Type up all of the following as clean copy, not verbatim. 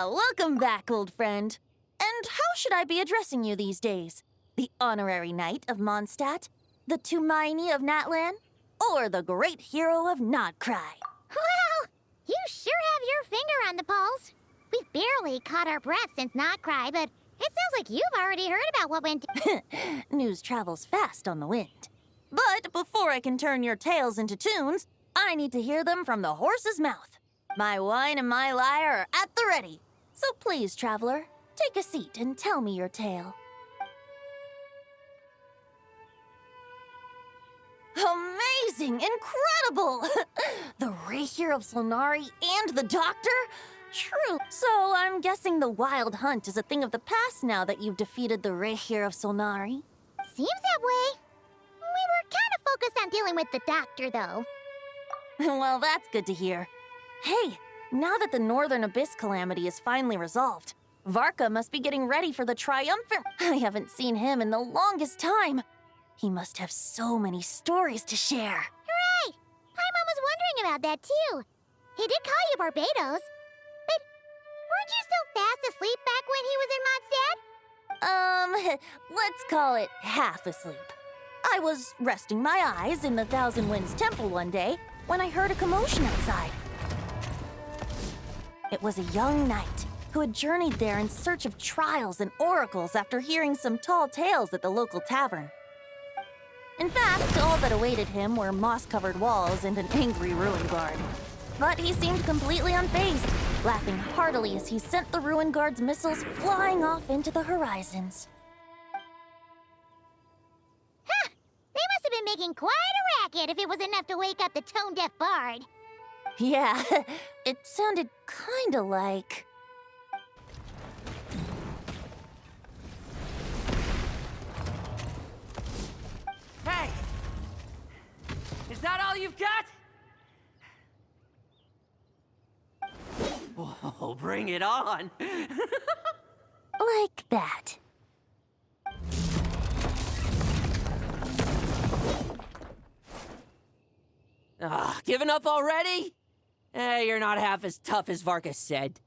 Welcome back, old friend. And how should I be addressing you these days? The honorary knight of Mondstadt? The Tumaini of Natlan? Or the great hero of Nodcry? Well, you sure have your finger on the pulse. We've barely caught our breath since Nodcry, but it sounds like you've already heard about what went News travels fast on the wind. But before I can turn your tales into tunes, I need to hear them from the horse's mouth. My wine and my lyre are at the ready. So please, traveler, take a seat and tell me your tale. Amazing! Incredible! The Rahier of Solnari and the Doctor? True. So I'm guessing the Wild Hunt is a thing of the past now that you've defeated the Rahier of Solnari. Seems that way. We were kind of focused on dealing with the Doctor, though. Well, that's good to hear. Hey, now that the Northern Abyss calamity is finally resolved, Varka must be getting ready for the triumphant... I haven't seen him in the longest time. He must have so many stories to share. Hooray! Paimon was wondering about that, too. He did call you Barbados. But weren't you still fast asleep back when he was in Mondstadt? Let's call it half asleep. I was resting my eyes in the Thousand Winds Temple one day when I heard a commotion outside. It was a young knight who had journeyed there in search of trials and oracles after hearing some tall tales at the local tavern. In fact, all that awaited him were moss-covered walls and an angry ruin guard. But he seemed completely unfazed, laughing heartily as he sent the ruin guard's missiles flying off into the horizons. Huh! They must have been making quite a racket if it was enough to wake up the tone-deaf bard. Yeah, it sounded kinda like... Hey! Is that all you've got? Oh, bring it on! like that. Giving up already? You're not half as tough as Varka said.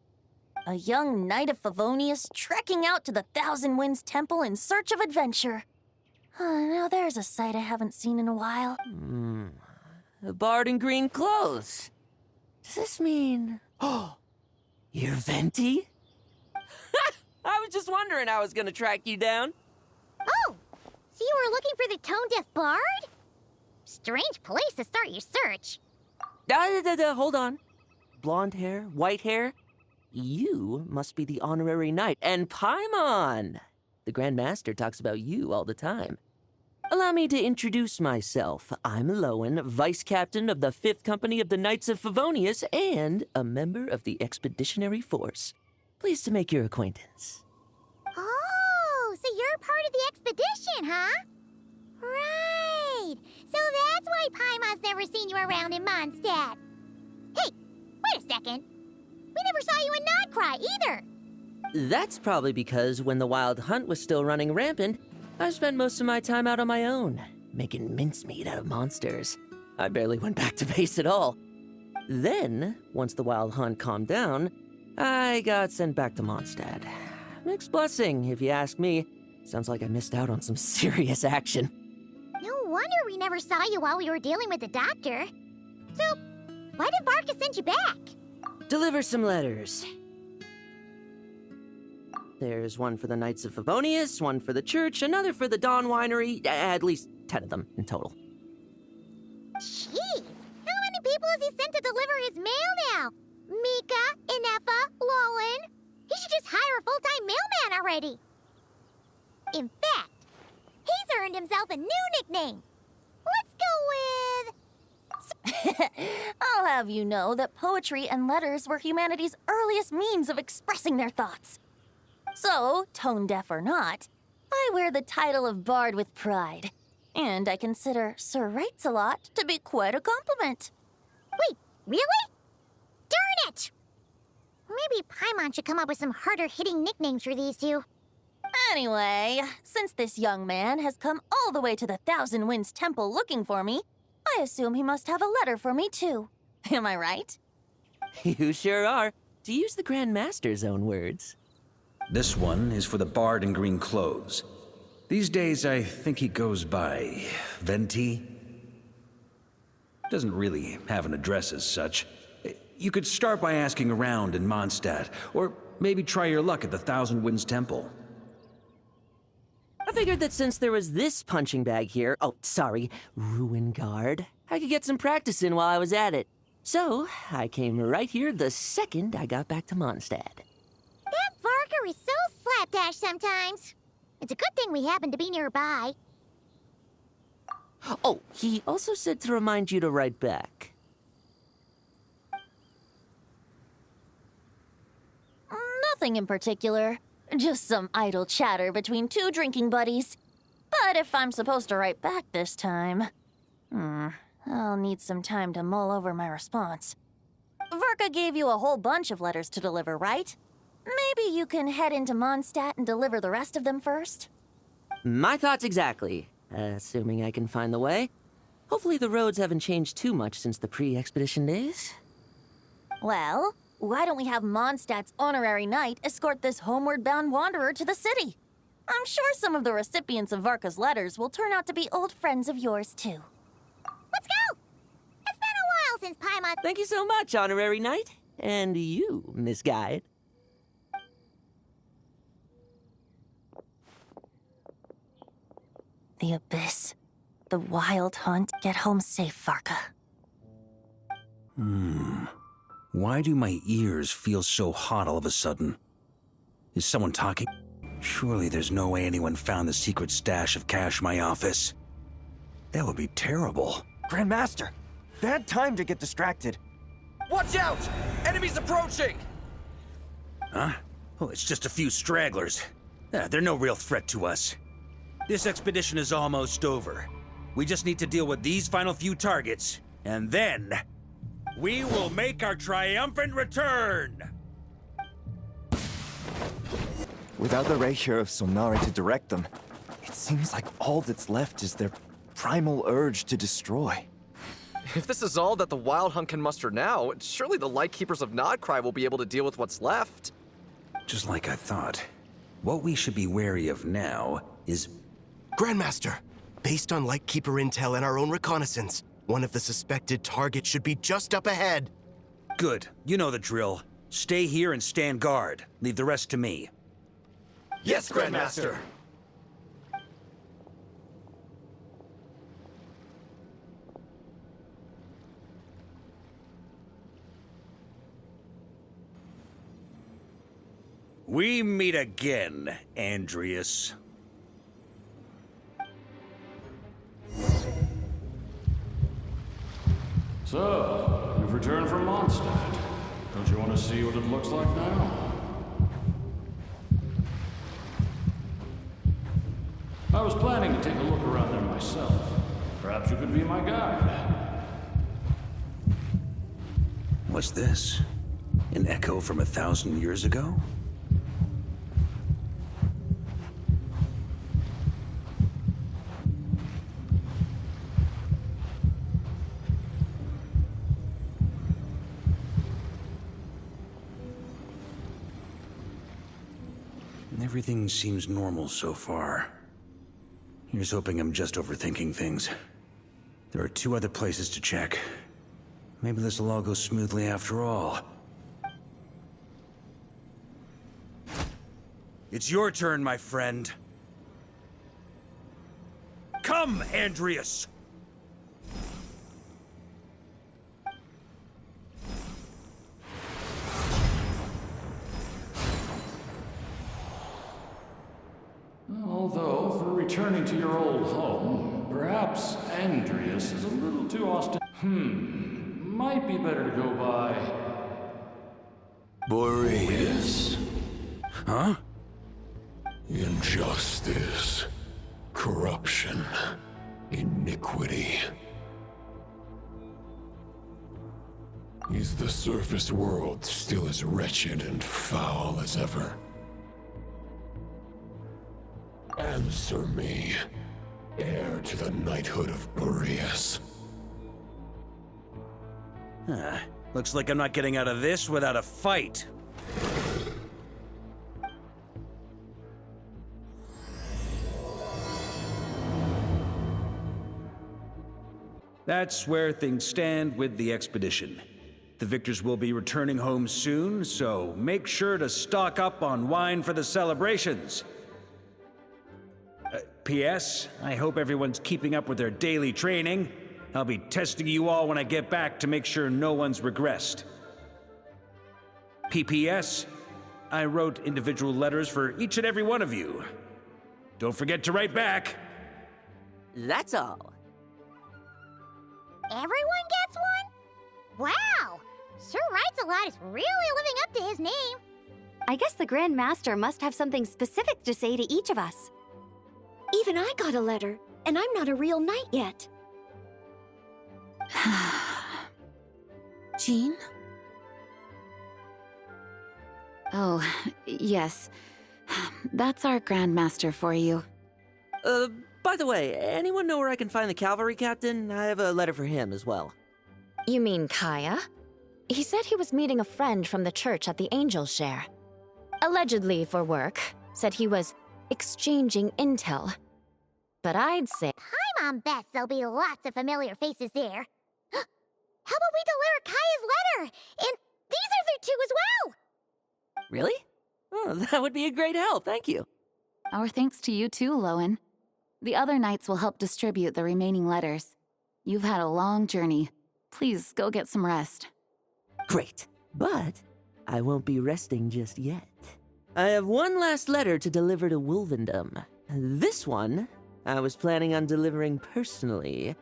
A young knight of Favonius trekking out to the Thousand Winds Temple in search of adventure. Now there's a sight I haven't seen in a while. A bard in green clothes. Does this mean... Oh, you're Venti? I was just wondering how I was gonna track you down. Oh, so you were looking for the tone-deaf bard? Strange place to start your search. Hold on. Blonde hair, white hair. You must be the honorary knight. And Paimon! The Grand Master talks about you all the time. Allow me to introduce myself. I'm Lowen, Vice Captain of the 5th Company of the Knights of Favonius and a member of the Expeditionary Force. Pleased to make your acquaintance. Oh, so you're part of the expedition, huh? Right. So that's why Paimon's never seen you around in Mondstadt. Hey, wait a second. We never saw you in Nodcry either. That's probably because when the Wild Hunt was still running rampant, I spent most of my time out on my own, making mincemeat out of monsters. I barely went back to base at all. Then, once the Wild Hunt calmed down, I got sent back to Mondstadt. Mixed blessing, if you ask me. Sounds like I missed out on some serious action. No wonder we never saw you while we were dealing with the Doctor. So, why did Varka send you back? Deliver some letters. There's one for the Knights of Favonius, one for the church, another for the Dawn Winery, at least 10 of them in total. Jeez, how many people has he sent to deliver his mail now? Mika, Inefa, Lowen. He should just hire a full-time mailman already. In fact, he's earned himself a new nickname. Let's go with... I'll have you know that poetry and letters were humanity's earliest means of expressing their thoughts. So, tone-deaf or not, I wear the title of Bard with pride. And I consider Sir Writes-a-Lot to be quite a compliment. Wait, really? much! Maybe Paimon should come up with some harder-hitting nicknames for these two. Anyway, since this young man has come all the way to the Thousand Winds Temple looking for me, I assume he must have a letter for me too. Am I right? You sure are, to use the Grand Master's own words. This one is for the bard in green clothes. These days, I think he goes by Venti. Doesn't really have an address as such. You could start by asking around in Mondstadt, or maybe try your luck at the Thousand Winds Temple. I figured that since there was this punching bag here, Ruin Guard, I could get some practice in while I was at it. So, I came right here the second I got back to Mondstadt. That Varka is so slapdash sometimes. It's a good thing we happen to be nearby. Oh, he also said to remind you to write back. Nothing in particular. Just some idle chatter between two drinking buddies. But if I'm supposed to write back this time... I'll need some time to mull over my response. Varka gave you a whole bunch of letters to deliver, right? Maybe you can head into Mondstadt and deliver the rest of them first? My thoughts exactly, assuming I can find the way. Hopefully the roads haven't changed too much since the pre-expedition days. Well, why don't we have Mondstadt's honorary knight escort this homeward-bound wanderer to the city? I'm sure some of the recipients of Varka's letters will turn out to be old friends of yours, too. Let's go! It's been a while since Paimon... Thank you so much, honorary knight. And you, Miss Guide. The Abyss. The Wild Hunt. Get home safe, Varka. Why do my ears feel so hot all of a sudden? Is someone talking? Surely there's no way anyone found the secret stash of cash in my office. That would be terrible. Grandmaster, bad time to get distracted. Watch out! Enemies approaching! Huh? Oh, it's just a few stragglers. They're no real threat to us. This expedition is almost over. We just need to deal with these final few targets, and then... we will make our triumphant return! Without the Reikir of Sonari to direct them, it seems like all that's left is their primal urge to destroy. If this is all that the Wild Hunt can muster now, surely the Lightkeepers of Nodcry will be able to deal with what's left. Just like I thought. What we should be wary of now is... Grandmaster, based on Lightkeeper intel and our own reconnaissance, one of the suspected targets should be just up ahead. Good. You know the drill. Stay here and stand guard. Leave the rest to me. Yes, Grandmaster! We meet again, Andreas. So, you've returned from Mondstadt. Don't you want to see what it looks like now? I was planning to take a look around there myself. Perhaps you could be my guide. What's this? An echo from 1,000 years ago? Everything seems normal so far. Here's hoping I'm just overthinking things. There are 2 other places to check. Maybe this will all go smoothly after all. It's your turn, my friend. Come, Andreas! Although, for returning to your old home, perhaps Andreas is a little too might be better to go by... Boreas. Huh? Injustice. Corruption. Iniquity. Is the surface world still as wretched and foul as ever? Answer me, heir to the knighthood of Boreas. Looks like I'm not getting out of this without a fight. That's where things stand with the expedition. The victors will be returning home soon, so make sure to stock up on wine for the celebrations. P.S. I hope everyone's keeping up with their daily training. I'll be testing you all when I get back to make sure no one's regressed. P.P.S. I wrote individual letters for each and every one of you. Don't forget to write back. That's all. Everyone gets one? Wow! Sir Writes-A-Lot is really living up to his name. I guess the Grand Master must have something specific to say to each of us. Even I got a letter, and I'm not a real knight yet. Jean? Oh, yes. That's our Grand Master for you. By the way, anyone know where I can find the cavalry captain? I have a letter for him as well. You mean Kaya? He said he was meeting a friend from the church at the Angel Share. Allegedly for work. Said he was exchanging intel. But I'd say... Paimon bets there'll be lots of familiar faces there. How about we deliver Kaya's letter? And these other two as well! Really? Oh, that would be a great help, thank you. Our thanks to you too, Lowen. The other knights will help distribute the remaining letters. You've had a long journey. Please go get some rest. Great, but I won't be resting just yet. I have one last letter to deliver to Wolvendom. This one, I was planning on delivering personally.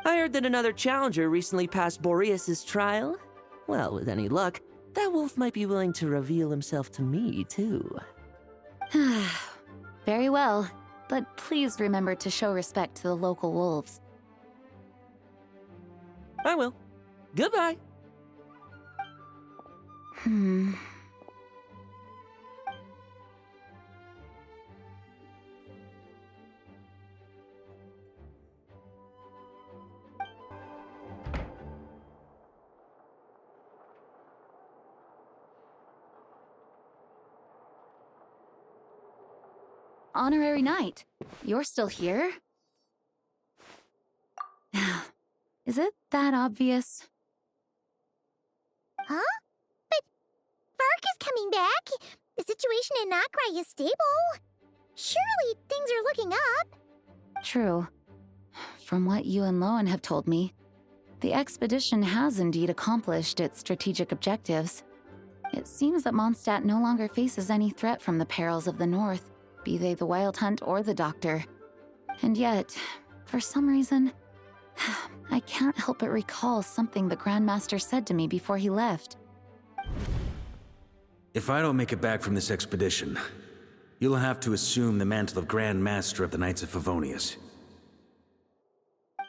I heard that another challenger recently passed Boreas' trial. Well, with any luck, that wolf might be willing to reveal himself to me, too. Very well, but please remember to show respect to the local wolves. I will. Goodbye. Honorary Knight, you're still here? Is it that obvious? Huh? But Varka's coming back. The situation in Nokrai is stable. Surely things are looking up. True. From what you and Lowen have told me, the expedition has indeed accomplished its strategic objectives. It seems that Mondstadt no longer faces any threat from the perils of the North, be they the Wild Hunt or the Doctor. And yet, for some reason, I can't help but recall something the Grandmaster said to me before he left. If I don't make it back from this expedition, you'll have to assume the mantle of Grand Master of the Knights of Favonius.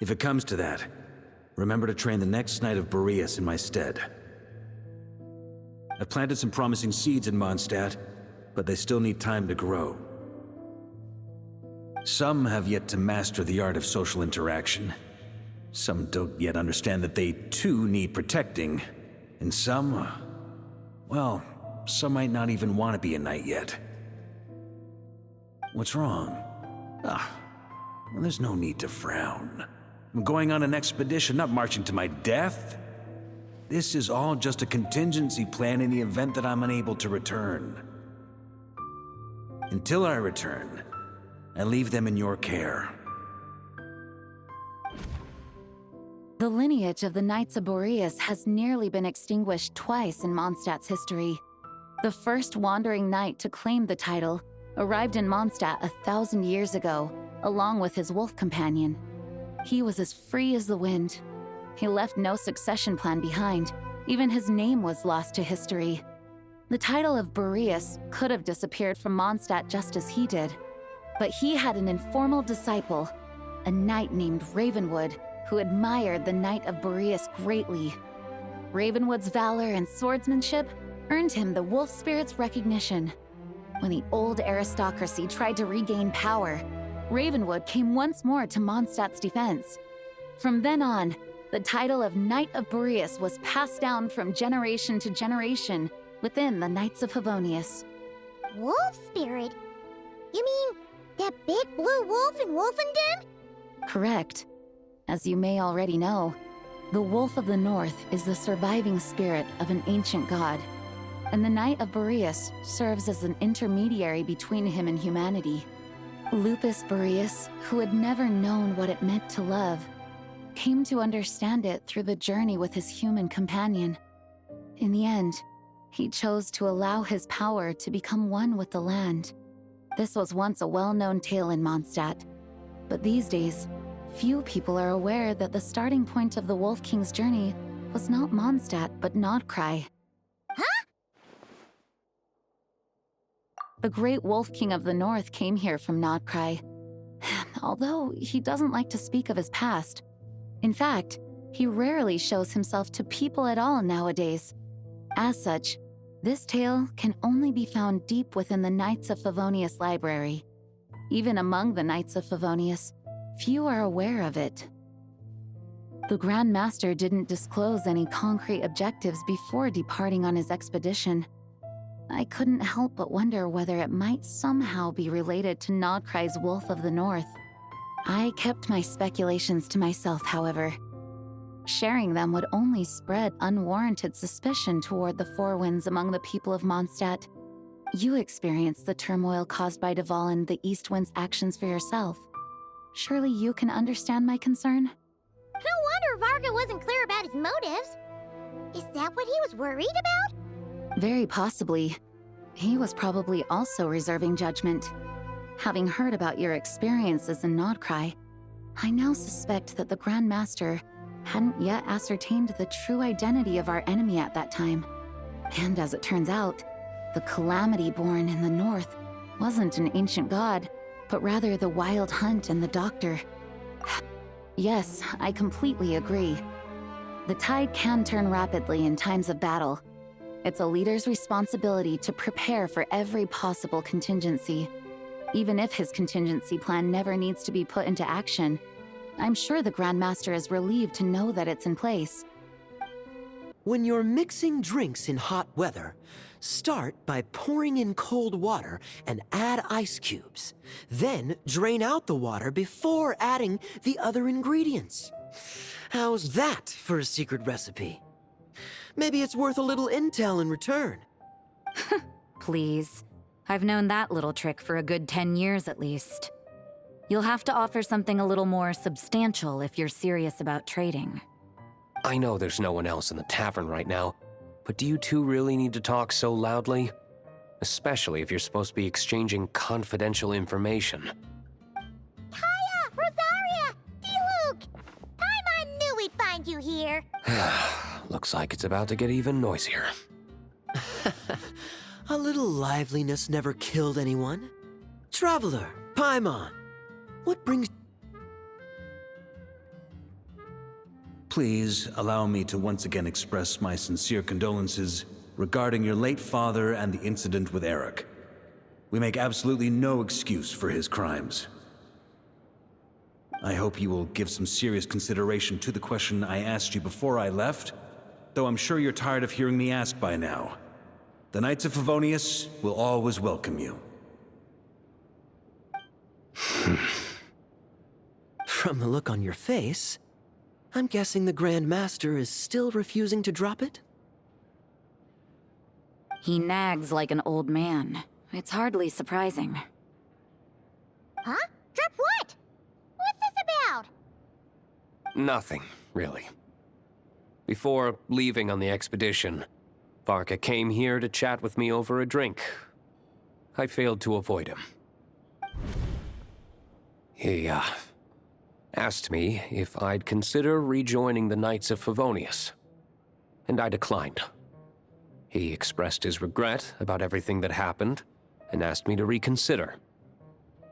If it comes to that, remember to train the next Knight of Boreas in my stead. I've planted some promising seeds in Mondstadt, but they still need time to grow. Some have yet to master the art of social interaction. Some don't yet understand that they too need protecting. And some, well, some might not even want to be a knight yet. What's wrong? Well, there's no need to frown. I'm going on an expedition, not marching to my death. This is all just a contingency plan in the event that I'm unable to return. Until I return, I leave them in your care. The lineage of the Knights of Boreas has nearly been extinguished twice in Mondstadt's history. The first wandering knight to claim the title arrived in Mondstadt 1,000 years ago, along with his wolf companion. He was as free as the wind. He left no succession plan behind. Even his name was lost to history. The title of Boreas could have disappeared from Mondstadt just as he did. But he had an informal disciple, a knight named Ravenwood, who admired the Knight of Boreas greatly. Ravenwood's valor and swordsmanship earned him the wolf spirit's recognition. When the old aristocracy tried to regain power, Ravenwood came once more to Mondstadt's defense. From then on, the title of Knight of Boreas was passed down from generation to generation within the Knights of Favonius. Wolf spirit? You mean that big blue wolf in Wolfenden? Correct. As you may already know, the Wolf of the North is the surviving spirit of an ancient god, and the Knight of Boreas serves as an intermediary between him and humanity. Lupus Boreas, who had never known what it meant to love, came to understand it through the journey with his human companion. In the end, he chose to allow his power to become one with the land. This was once a well-known tale in Mondstadt, but these days, few people are aware that the starting point of the Wolf King's journey was not Mondstadt, but Nodcry. Huh? The great Wolf King of the North came here from Nodcry, although he doesn't like to speak of his past. In fact, he rarely shows himself to people at all nowadays. As such, this tale can only be found deep within the Knights of Favonius library. Even among the Knights of Favonius, few are aware of it. The Grand Master didn't disclose any concrete objectives before departing on his expedition. I couldn't help but wonder whether it might somehow be related to Nodcry's Wolf of the North. I kept my speculations to myself, however. Sharing them would only spread unwarranted suspicion toward the Four Winds among the people of Mondstadt. You experienced the turmoil caused by Duval and the East Wind's actions for yourself. Surely you can understand my concern? No wonder Varka wasn't clear about his motives. Is that what he was worried about? Very possibly. He was probably also reserving judgment. Having heard about your experiences in Nodcry, I now suspect that the Grand Master hadn't yet ascertained the true identity of our enemy at that time. And as it turns out, the Calamity born in the north wasn't an ancient god, but rather the Wild Hunt and the Doctor. Yes, I completely agree. The tide can turn rapidly in times of battle. It's a leader's responsibility to prepare for every possible contingency. Even if his contingency plan never needs to be put into action, I'm sure the Grand Master is relieved to know that it's in place. When you're mixing drinks in hot weather, start by pouring in cold water and add ice cubes. Then drain out the water before adding the other ingredients. How's that for a secret recipe? Maybe it's worth a little intel in return. Please. I've known that little trick for a good 10 years at least. You'll have to offer something a little more substantial if you're serious about trading. I know there's no one else in the tavern right now, but do you two really need to talk so loudly? Especially if you're supposed to be exchanging confidential information. Kaya! Rosaria! D-Luke! Paimon knew we'd find you here! Looks like it's about to get even noisier. A little liveliness never killed anyone. Traveler, Paimon, what brings... Please allow me to once again express my sincere condolences regarding your late father and the incident with Eric. We make absolutely no excuse for his crimes. I hope you will give some serious consideration to the question I asked you before I left, though I'm sure you're tired of hearing me ask by now. The Knights of Favonius will always welcome you. From the look on your face, I'm guessing the Grand Master is still refusing to drop it? He nags like an old man. It's hardly surprising. Huh? Drop what? What's this about? Nothing, really. Before leaving on the expedition, Varka came here to chat with me over a drink. I failed to avoid him. He, asked me if I'd consider rejoining the Knights of Favonius, and I declined. He expressed his regret about everything that happened, and asked me to reconsider.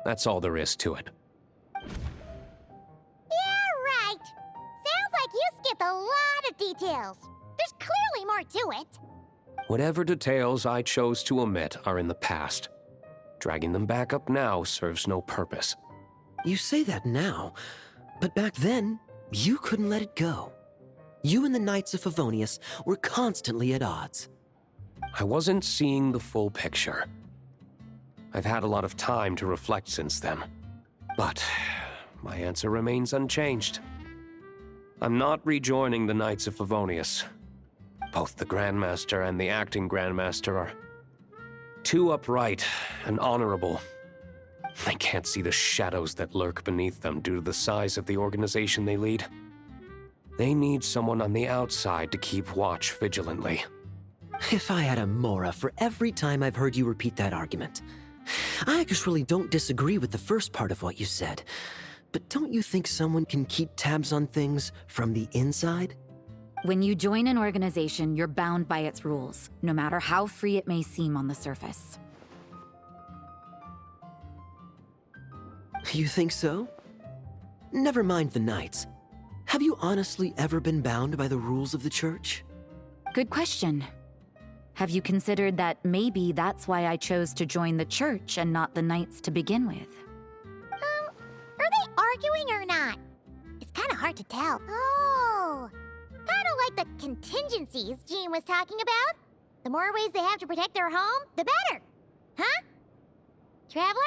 That's all there is to it. Yeah, right! Sounds like you skipped a lot of details. There's clearly probably more to it. Whatever details I chose to omit are in the past. Dragging them back up now serves no purpose. You say that now, but back then, you couldn't let it go. You and the Knights of Favonius were constantly at odds. I wasn't seeing the full picture. I've had a lot of time to reflect since then. But my answer remains unchanged. I'm not rejoining the Knights of Favonius. Both the Grandmaster and the acting Grandmaster are too upright and honorable. I can't see the shadows that lurk beneath them due to the size of the organization they lead. They need someone on the outside to keep watch vigilantly. If I had a Mora for every time I've heard you repeat that argument. I actually don't disagree with the first part of what you said, but don't you think someone can keep tabs on things from the inside? When you join an organization, you're bound by its rules, no matter how free it may seem on the surface. You think so? Never mind the Knights. Have you honestly ever been bound by the rules of the Church? Good question. Have you considered that maybe that's why I chose to join the Church and not the Knights to begin with? Are they arguing or not? It's kind of hard to tell. Oh, kind of like the contingencies Jean was talking about. The more ways they have to protect their home, the better. Huh? Traveler?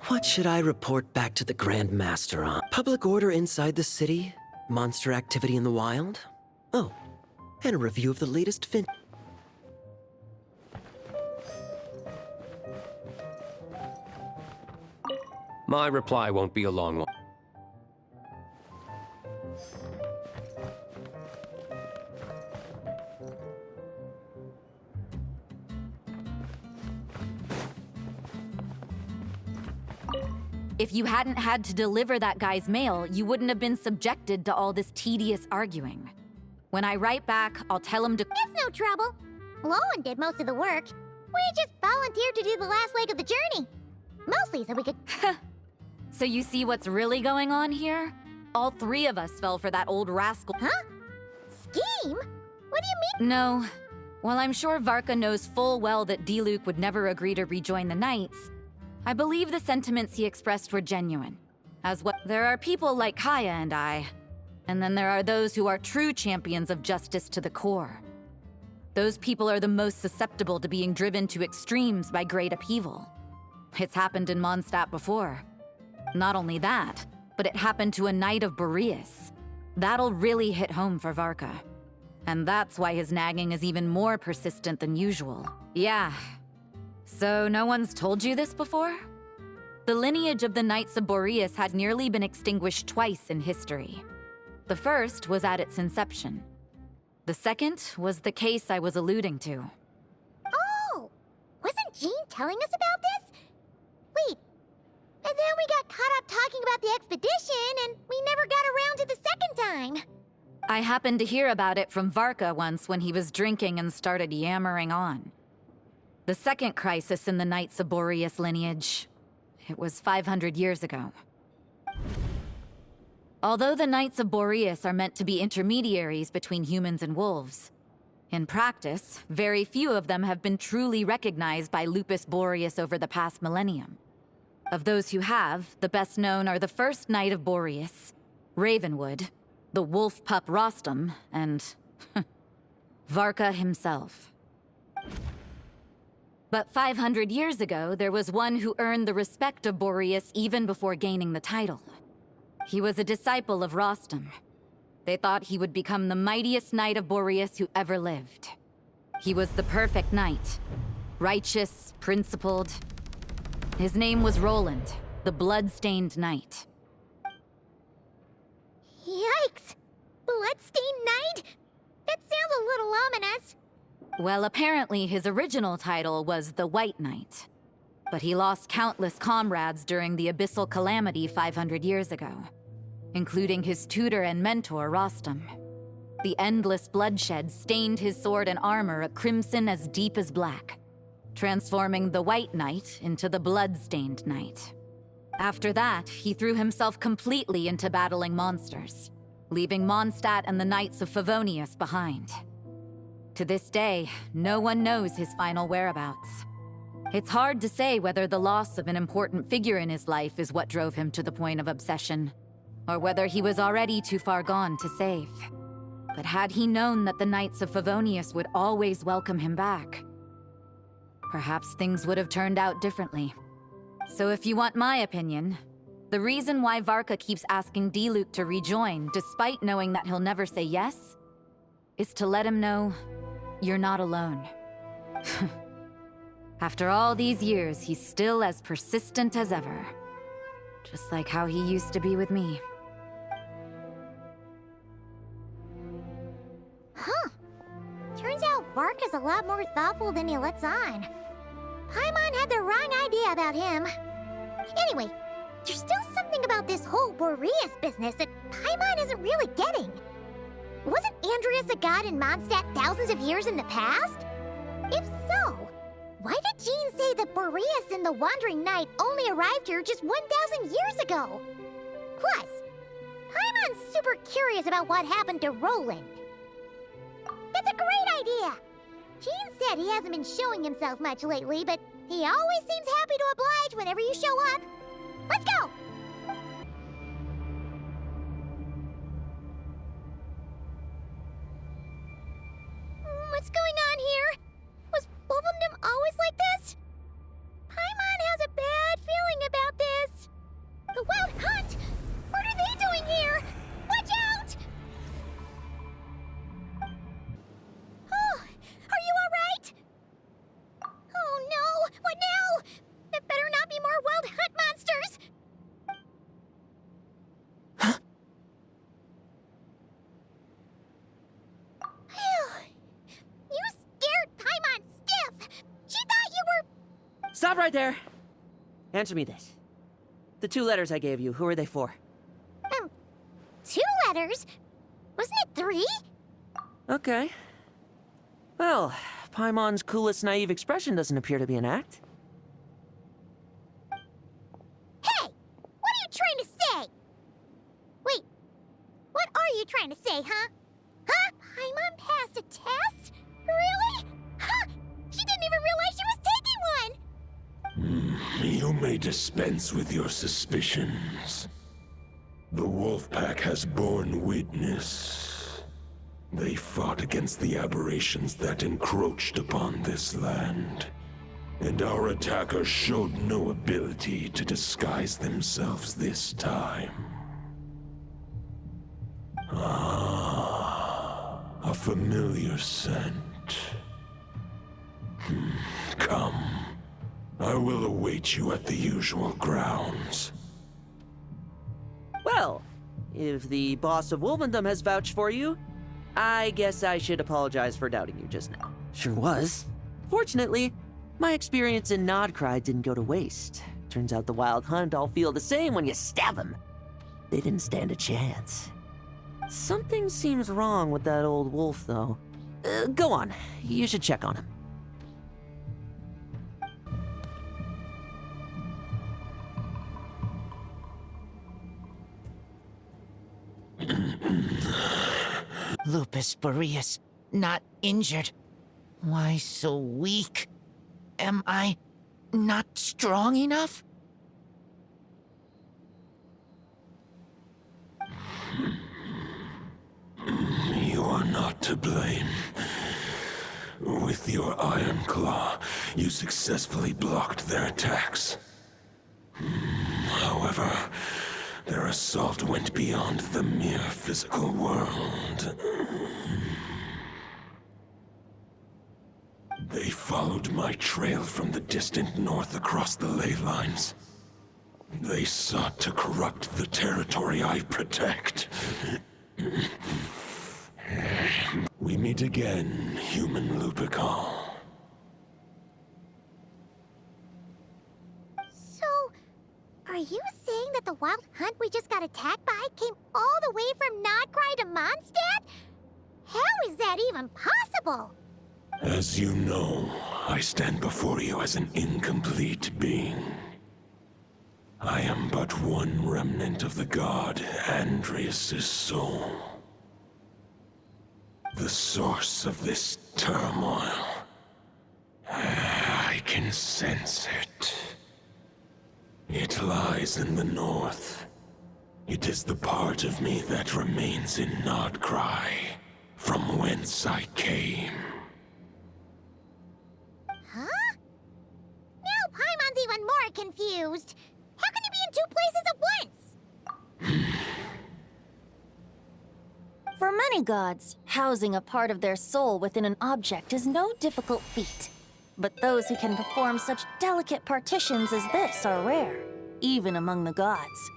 What should I report back to the Grand Master on? Public order inside the city? Monster activity in the wild? Oh, and a review of the latest My reply won't be a long one. If you hadn't had to deliver that guy's mail, you wouldn't have been subjected to all this tedious arguing. When I write back, I'll tell him to— It's no trouble. Lowen did most of the work. We just volunteered to do the last leg of the journey. Mostly so we could— So you see what's really going on here? All three of us fell for that old rascal. Huh? Scheme? What do you mean? No. While I'm sure Varka knows full well that Diluc would never agree to rejoin the Knights, I believe the sentiments he expressed were genuine. As well, there are people like Kaya and I, and then there are those who are true champions of justice to the core. Those people are the most susceptible to being driven to extremes by great upheaval. It's happened in Mondstadt before. Not only that, but it happened to a Knight of Boreas. That'll really hit home for Varka. And that's why his nagging is even more persistent than usual. Yeah. So no one's told you this before? The lineage of the Knights of Boreas had nearly been extinguished twice in history. The first was at its inception. The second was the case I was alluding to. Oh! Wasn't Jean telling us about this? Wait. And then we got caught up talking about the expedition, and we never got around to the second time. I happened to hear about it from Varka once when he was drinking and started yammering on. The second crisis in the Knights of Boreas lineage. It was 500 years ago. Although the Knights of Boreas are meant to be intermediaries between humans and wolves, in practice, very few of them have been truly recognized by Lupus Boreas over the past millennium. Of those who have, the best known are the first Knight of Boreas, Ravenwood, the wolf pup Rostam, and Varka himself. But 500 years ago, there was one who earned the respect of Boreas even before gaining the title. He was a disciple of Rostam. They thought he would become the mightiest Knight of Boreas who ever lived. He was the perfect knight. Righteous, principled. His name was Roland, the blood-stained knight. Yikes! Bloodstained Knight? That sounds a little ominous. Well, apparently his original title was the White Knight. But he lost countless comrades during the Abyssal Calamity 500 years ago, including his tutor and mentor, Rostam. The endless bloodshed stained his sword and armor a crimson as deep as black. transforming the White Knight into the Blood-Stained Knight. After that, he threw himself completely into battling monsters, leaving Mondstadt and the Knights of Favonius behind. To this day, no one knows his final whereabouts. It's hard to say whether the loss of an important figure in his life is what drove him to the point of obsession, or whether he was already too far gone to save. But had he known that the Knights of Favonius would always welcome him back, perhaps things would have turned out differently. So if you want my opinion, the reason why Varka keeps asking Diluc to rejoin, despite knowing that he'll never say yes, is to let him know you're not alone. After all these years, he's still as persistent as ever. Just like how he used to be with me. Huh. Turns out Varka's a lot more thoughtful than he lets on. Paimon had the wrong idea about him. Anyway, there's still something about this whole Boreas business that Paimon isn't really getting. Wasn't Andreas a god in Mondstadt thousands of years in the past? If so, why did Jean say that Boreas and the Wandering Knight only arrived here just 1,000 years ago? Plus, Paimon's super curious about what happened to Roland. That's a great idea! Jean said he hasn't been showing himself much lately, but he always seems happy to oblige whenever you show up. Let's go! What's going on here? Was Wolfendom always like this? Paimon has a bad feeling about this. The Wild Hunt? What are they doing here? Watch out! Oh, are you alright? Oh no, what now? There better not be more Wild Hunt monsters! You scared Paimon stiff! She thought you were... Stop right there! Answer me this. The 2 letters I gave you, who are they for? 2 letters? Wasn't it 3? Okay. Well, Paimon's coolest naive expression doesn't appear to be an act. Hey! What are you trying to say? Wait, what are you trying to say, huh? Huh? Paimon passed a test? Really? Huh? She didn't even realize she was taking one! You may dispense with your suspicions. The Wolfpack has borne witness. They fought against the aberrations that encroached upon this land. And our attackers showed no ability to disguise themselves this time. A familiar scent. Come. I will await you at the usual grounds. Well, if the boss of Wolfendom has vouched for you, I guess I should apologize for doubting you just now. Sure was. Fortunately, my experience in Nodcry didn't go to waste. Turns out the Wild Hunt all feel the same when you stab them. They didn't stand a chance. Something seems wrong with that old wolf, though. Go on. You should check on him. Lupus Boreas, not injured. Why so weak? Am I not strong enough? You are not to blame. With your Iron Claw, you successfully blocked their attacks. However, their assault went beyond the mere physical world. They followed my trail from the distant north across the ley lines. They sought to corrupt the territory I protect. We meet again, human Lupical. So, are you saying that the Wild Hunt we just got attacked by came all the way from Nodcry to Mondstadt? How is that even possible? As you know, I stand before you as an incomplete being. I am but one remnant of the god Andrias' soul. The source of this turmoil. I can sense it. It lies in the north. It is the part of me that remains in Nodcry, from whence I came. Huh? Now Paimon's even more confused. How can he be in two places at once? For many gods, housing a part of their soul within an object is no difficult feat. But those who can perform such delicate partitions as this are rare, even among the gods.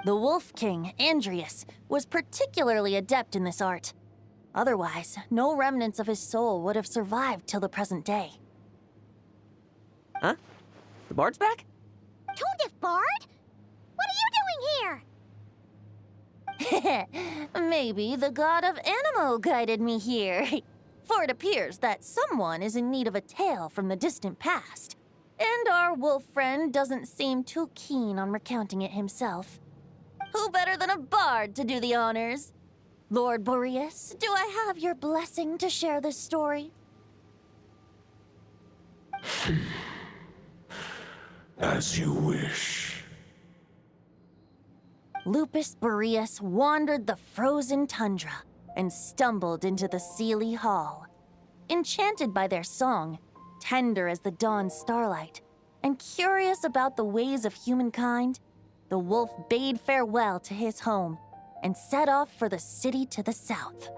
The Wolf King, Andrias, was particularly adept in this art. Otherwise, no remnants of his soul would have survived till the present day. Huh? The bard's back? Tone Deaf Bard? What are you doing here? Maybe the god of Animo guided me here. For it appears that someone is in need of a tale from the distant past. And our wolf friend doesn't seem too keen on recounting it himself. Who better than a bard to do the honors? Lord Boreas, do I have your blessing to share this story? As you wish. Lupus Boreas wandered the frozen tundra and stumbled into the Seelie Hall. Enchanted by their song, tender as the dawn's starlight, and curious about the ways of humankind, the wolf bade farewell to his home and set off for the city to the south.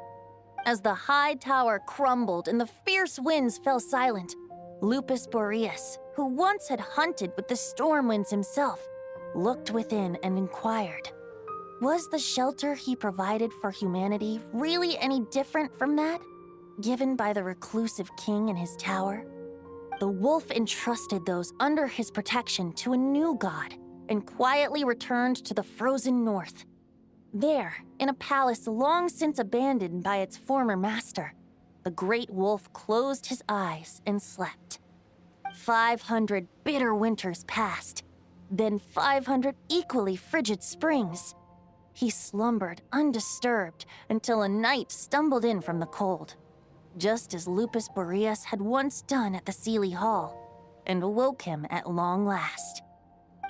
As the high tower crumbled and the fierce winds fell silent, Lupus Boreas, who once had hunted with the storm winds himself, looked within and inquired, was the shelter he provided for humanity really any different from that given by the reclusive king in his tower? The wolf entrusted those under his protection to a new god and quietly returned to the frozen north. There, in a palace long since abandoned by its former master, the great wolf closed his eyes and slept. 500 bitter winters passed, then 500 equally frigid springs. He slumbered undisturbed until a night stumbled in from the cold, just as Lupus Boreas had once done at the Seelie Hall, and awoke him at long last.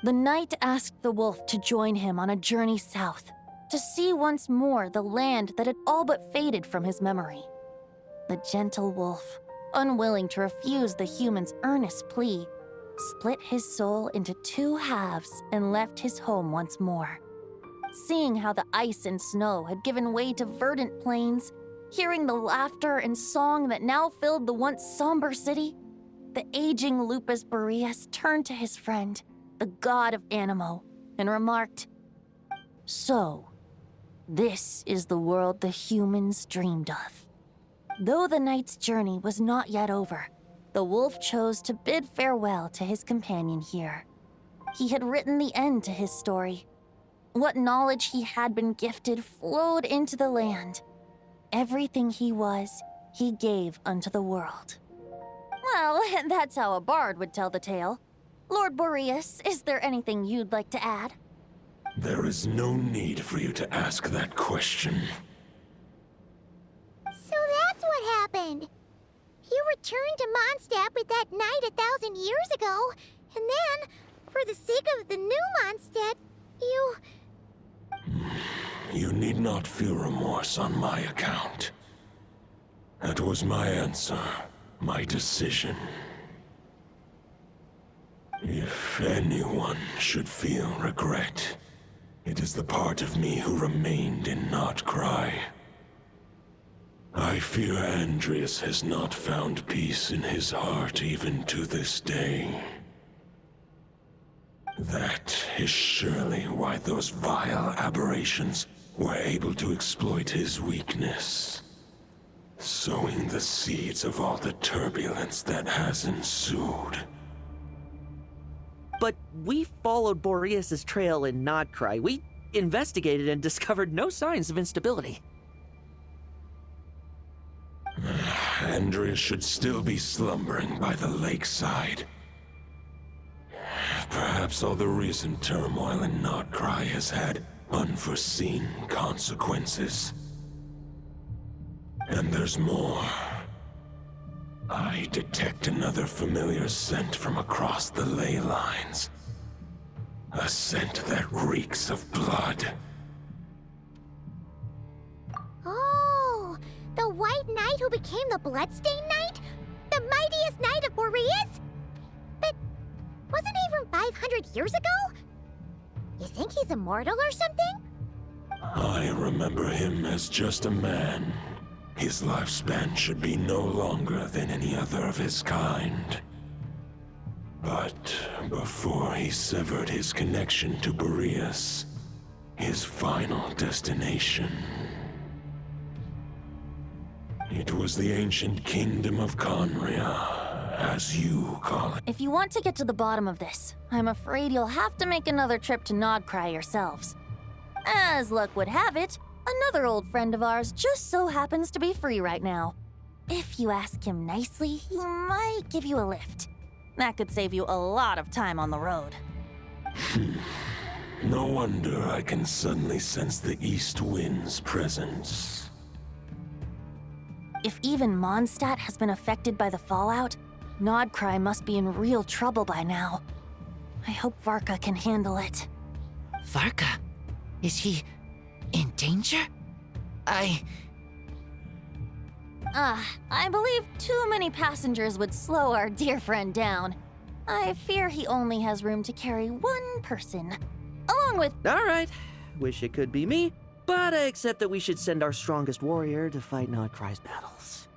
The night asked the wolf to join him on a journey south, to see once more the land that had all but faded from his memory. The gentle wolf, unwilling to refuse the human's earnest plea, split his soul into two halves and left his home once more. Seeing how the ice and snow had given way to verdant plains, hearing the laughter and song that now filled the once somber city, the aging Lupus Boreas turned to his friend, the god of Animo, and remarked, "So, this is the world the humans dreamed of." Though the night's journey was not yet over, the wolf chose to bid farewell to his companion here. He had written the end to his story. What knowledge he had been gifted flowed into the land. Everything he was, he gave unto the world. Well, that's how a bard would tell the tale. Lord Boreas, is there anything you'd like to add? There is no need for you to ask that question. So that's what happened. You returned to Mondstadt with that knight 1,000 years ago, and then, for the sake of the new Mondstadt, you... You need not feel remorse on my account. That was my answer, my decision. If anyone should feel regret, it is the part of me who remained in Nodcry. I fear Andrias has not found peace in his heart even to this day. That is surely why those vile aberrations were able to exploit his weakness, sowing the seeds of all the turbulence that has ensued. But we followed Boreas' trail in Nodcry. We investigated and discovered no signs of instability. Andreas should still be slumbering by the lakeside. Perhaps all the recent turmoil in Nordcry has had unforeseen consequences. And there's more. I detect another familiar scent from across the ley lines. A scent that reeks of blood. Oh, the White Knight who became the Bloodstained Knight? The mightiest knight of Boreas? But wasn't he from 500 years ago? You think he's immortal or something? I remember him as just a man. His lifespan should be no longer than any other of his kind. But before he severed his connection to Boreas, his final destination, it was the ancient kingdom of Conria, as you call it. If you want to get to the bottom of this, I'm afraid you'll have to make another trip to Nordcry yourselves. As luck would have it, another old friend of ours just so happens to be free right now. If you ask him nicely, he might give you a lift. That could save you a lot of time on the road. No wonder I can suddenly sense the east wind's presence. If even Mondstadt has been affected by the fallout, Nordcry must be in real trouble by now. I hope Varka can handle it. Varka? Is he in danger? I believe too many passengers would slow our dear friend down. I fear he only has room to carry one person, along with— All right, wish it could be me, but I accept that we should send our strongest warrior to fight Nordcry's battles.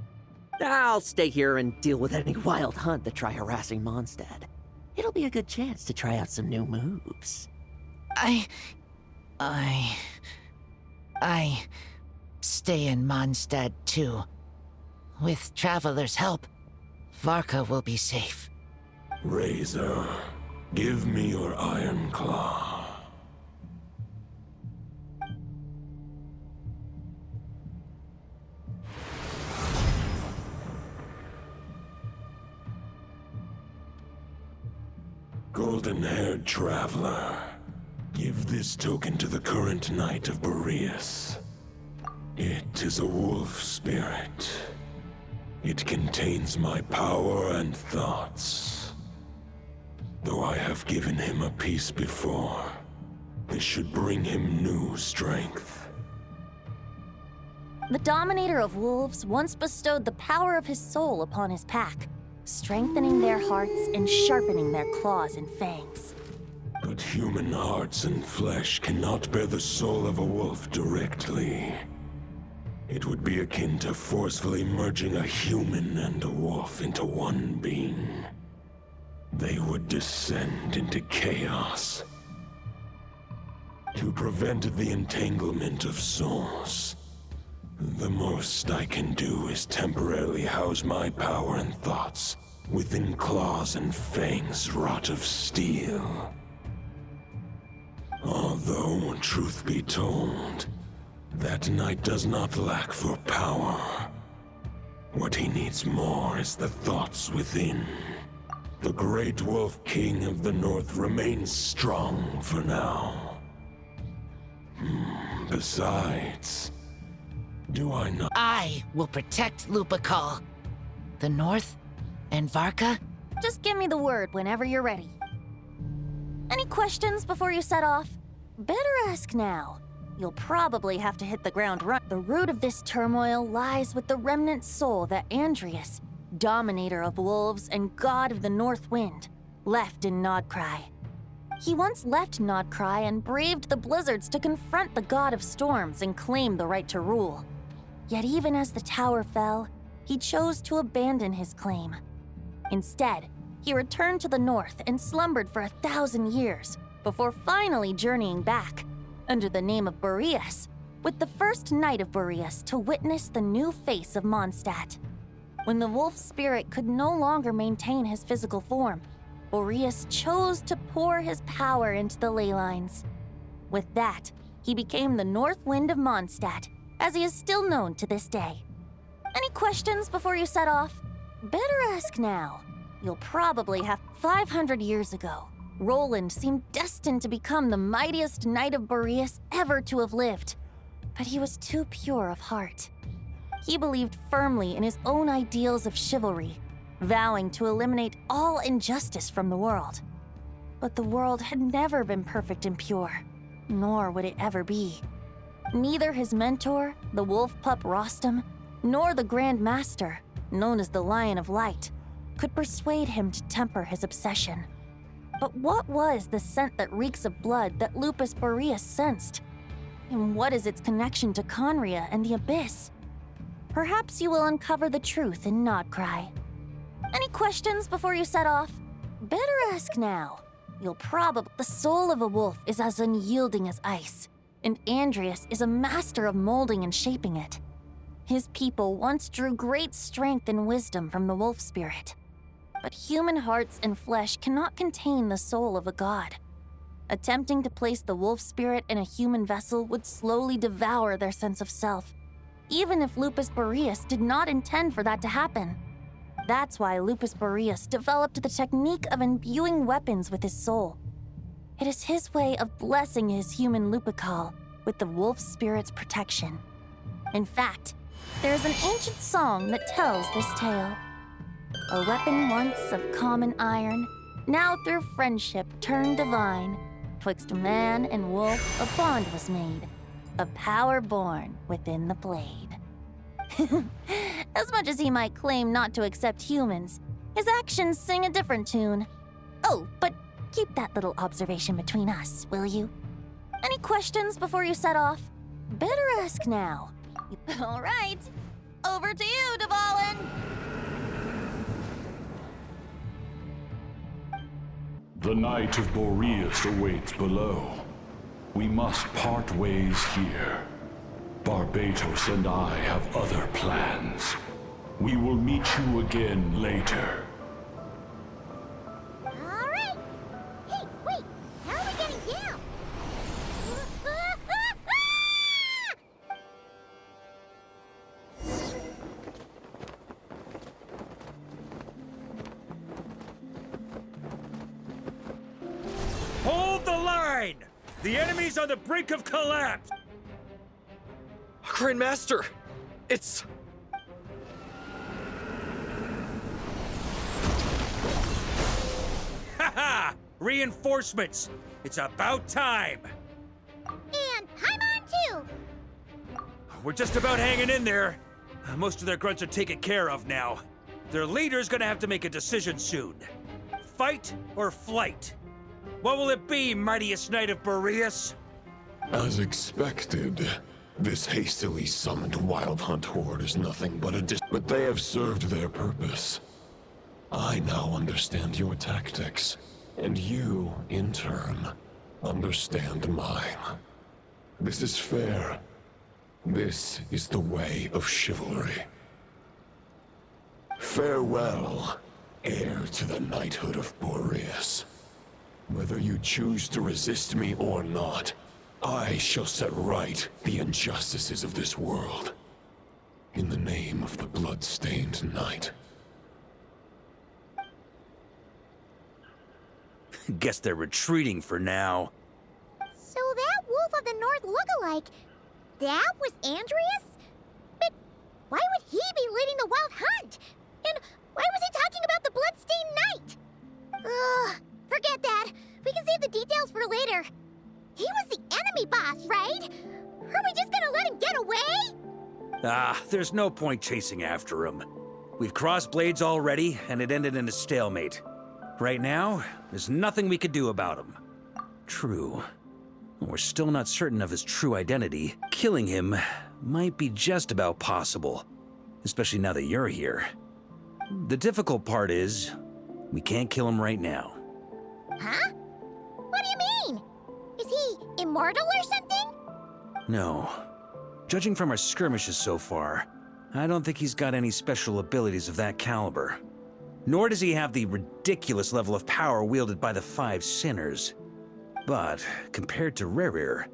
I'll stay here and deal with any wild hunt that try harassing Mondstadt. It'll be a good chance to try out some new moves. I stay in Mondstadt too. With Traveler's help, Varka will be safe. Razor, give me your iron claw. Golden-haired traveler, give this token to the current knight of Boreas. It is a wolf spirit. It contains my power and thoughts. Though I have given him a piece before, this should bring him new strength. The Dominator of Wolves once bestowed the power of his soul upon his pack, strengthening their hearts and sharpening their claws and fangs. But human hearts and flesh cannot bear the soul of a wolf directly. It would be akin to forcefully merging a human and a wolf into one being. They would descend into chaos. To prevent the entanglement of souls, the most I can do is temporarily house my power and thoughts within claws and fangs wrought of steel. Although, truth be told, that knight does not lack for power. What he needs more is the thoughts within. The Great Wolf King of the North remains strong for now. Besides, do I not— I will protect Lupakal. The North and Varka? Just give me the word whenever you're ready. Any questions before you set off? Better ask now. You'll probably have to hit the ground running. The root of this turmoil lies with the remnant soul that Andreas, Dominator of Wolves and God of the North Wind, left in Nordcry. He once left Nordcry and braved the blizzards to confront the God of Storms and claim the right to rule. Yet even as the tower fell, he chose to abandon his claim. Instead, he returned to the north and slumbered for 1,000 years before finally journeying back, under the name of Boreas, with the first knight of Boreas to witness the new face of Mondstadt. When the wolf spirit could no longer maintain his physical form, Boreas chose to pour his power into the ley lines. With that, He became the North Wind of Mondstadt, as he is still known to this day. Any questions before you set off? Better ask now. You'll probably have 500 years ago. Roland seemed destined to become the mightiest knight of Boreas ever to have lived. But he was too pure of heart. He believed firmly in his own ideals of chivalry, vowing to eliminate all injustice from the world. But the world had never been perfect and pure, nor would it ever be. Neither his mentor, the wolf pup Rostam, nor the Grand Master, known as the Lion of Light, could persuade him to temper his obsession. But what was the scent that reeks of blood that Lupus Boreas sensed? And what is its connection to Conria and the Abyss? Perhaps you will uncover the truth in Nodcry. Any questions before you set off? Better ask now. The soul of a wolf is as unyielding as ice, and Andreas is a master of molding and shaping it. His people once drew great strength and wisdom from the wolf spirit. But human hearts and flesh cannot contain the soul of a god. Attempting to place the wolf spirit in a human vessel would slowly devour their sense of self, even if Lupus Boreas did not intend for that to happen. That's why Lupus Boreas developed the technique of imbuing weapons with his soul. It is his way of blessing his human Lupical with the wolf spirit's protection. In fact, there is an ancient song that tells this tale. A weapon once of common iron, now through friendship turned divine. Twixt man and wolf a bond was made, a power born within the blade. As much as he might claim not to accept humans, his actions sing a different tune. Oh, but keep that little observation between us, will you? Any questions before you set off? Better ask now. All right, over to you, Dvalin! The Knight of Boreas awaits below. We must part ways here. Barbatos and I have other plans. We will meet you again later. All right. Hey, wait. How are we getting down? Hold the line! The enemy's on the brink of collapse! Grand Master! It's... Haha! Reinforcements! It's about time! And Paimon too! We're just about hanging in there. Most of their grunts are taken care of now. Their leader's gonna have to make a decision soon. Fight or flight? What will it be, mightiest knight of Boreas? As expected, this hastily summoned Wild Hunt horde is nothing but but they have served their purpose. I now understand your tactics, and you, in turn, understand mine. This is fair. This is the way of chivalry. Farewell, heir to the knighthood of Boreas. Whether you choose to resist me or not, I shall set right the injustices of this world. In the name of the blood-stained knight. Guess they're retreating for now. So that Wolf of the North look-alike, that was Andreas? But why would he be leading the Wild Hunt? And why was he talking about the Bloodstained Knight? Ugh, forget that. We can save the details for later. He was the enemy boss, right? Are we just gonna let him get away? Ah, there's no point chasing after him. We've crossed blades already, and it ended in a stalemate. Right now, there's nothing we could do about him. True. We're still not certain of his true identity. Killing him might be just about possible, especially now that you're here. The difficult part is, we can't kill him right now. Huh? What do you mean? Is he immortal or something? No. Judging from our skirmishes so far, I don't think he's got any special abilities of that caliber. Nor does he have the ridiculous level of power wielded by the Five Sinners. But, compared to Rerir,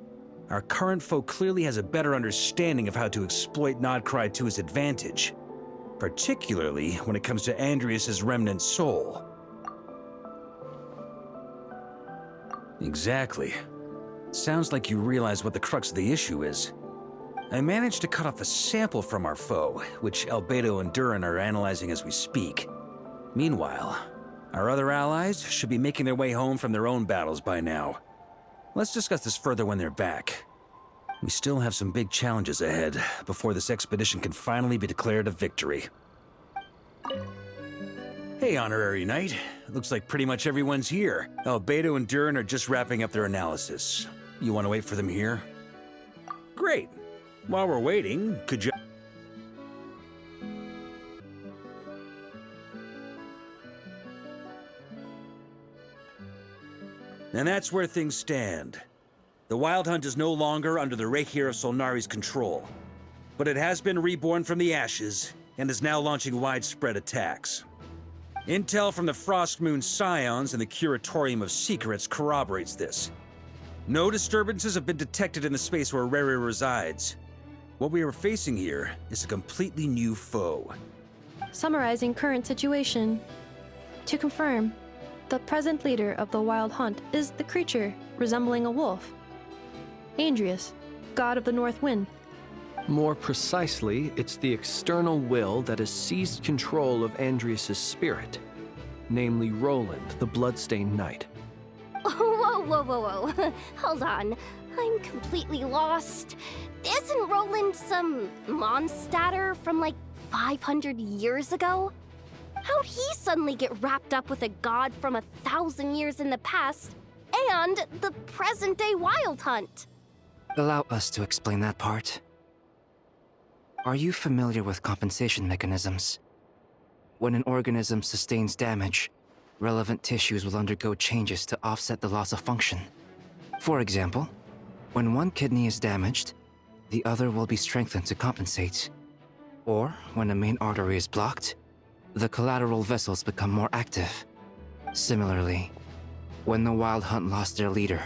Our current foe clearly has a better understanding of how to exploit Nodcry to his advantage, particularly when it comes to Andrias' remnant soul. Exactly. Sounds like you realize what the crux of the issue is. I managed to cut off a sample from our foe, which Albedo and Durin are analyzing as we speak. Meanwhile, our other allies should be making their way home from their own battles by now. Let's discuss this further when they're back. We still have some big challenges ahead before this expedition can finally be declared a victory. Hey, Honorary Knight. Looks like pretty much everyone's here. Albedo and Durin are just wrapping up their analysis. You want to wait for them here? Great. While we're waiting, could you... And that's where things stand. The Wild Hunt is no longer under the Reikir of Solnari's control, but it has been reborn from the ashes and is now launching widespread attacks. Intel from the Frostmoon Scions and the Curatorium of Secrets corroborates this. No disturbances have been detected in the space where Rere resides. What we are facing here is a completely new foe. Summarizing current situation. To confirm, the present leader of the Wild Hunt is the creature resembling a wolf. Andrias, god of the North Wind. More precisely, it's the external will that has seized control of Andrias' spirit, namely Roland, the Bloodstained Knight. Whoa. Hold on. I'm completely lost. Isn't Roland some Mondstatter from like 500 years ago? How'd he suddenly get wrapped up with a god from 1,000 years in the past and the present-day Wild Hunt? Allow us to explain that part. Are you familiar with compensation mechanisms? When an organism sustains damage, relevant tissues will undergo changes to offset the loss of function. For example, when one kidney is damaged, the other will be strengthened to compensate. Or, when a main artery is blocked, the collateral vessels become more active. Similarly, when the Wild Hunt lost their leader,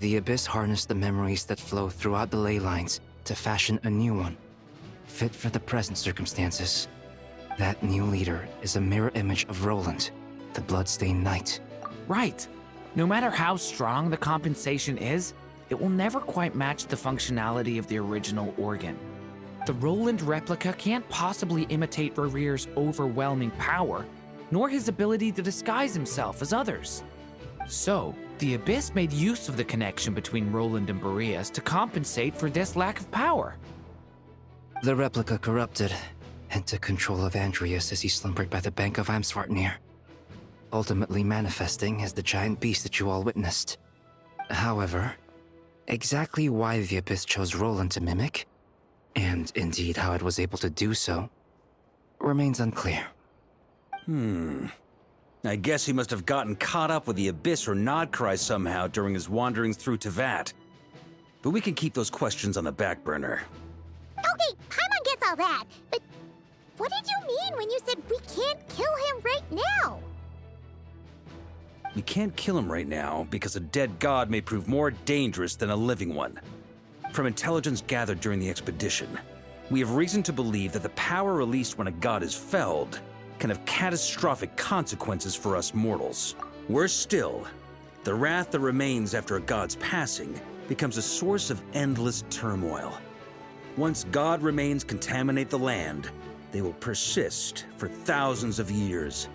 the Abyss harnessed the memories that flow throughout the ley lines to fashion a new one, fit for the present circumstances. That new leader is a mirror image of Roland, the Bloodstained Knight. Right. No matter how strong the compensation is, it will never quite match the functionality of the original organ. The Roland replica can't possibly imitate Rere's overwhelming power, nor his ability to disguise himself as others. So, the Abyss made use of the connection between Roland and Boreas to compensate for this lack of power. The replica corrupted and took control of Andrias as he slumbered by the bank of Amsvartnir, ultimately manifesting as the giant beast that you all witnessed. However, exactly why the Abyss chose Roland to mimic, and indeed how it was able to do so, remains unclear. I guess he must have gotten caught up with the Abyss or Nodcry somehow during his wanderings through Tevat. But we can keep those questions on the back burner. Okay, Paimon gets all that, but what did you mean when you said we can't kill him right now? We can't kill him right now because a dead god may prove more dangerous than a living one. From intelligence gathered during the expedition, we have reason to believe that the power released when a god is felled can have catastrophic consequences for us mortals. Worse still, the wrath that remains after a god's passing becomes a source of endless turmoil. Once god remains contaminate the land, they will persist for thousands of years.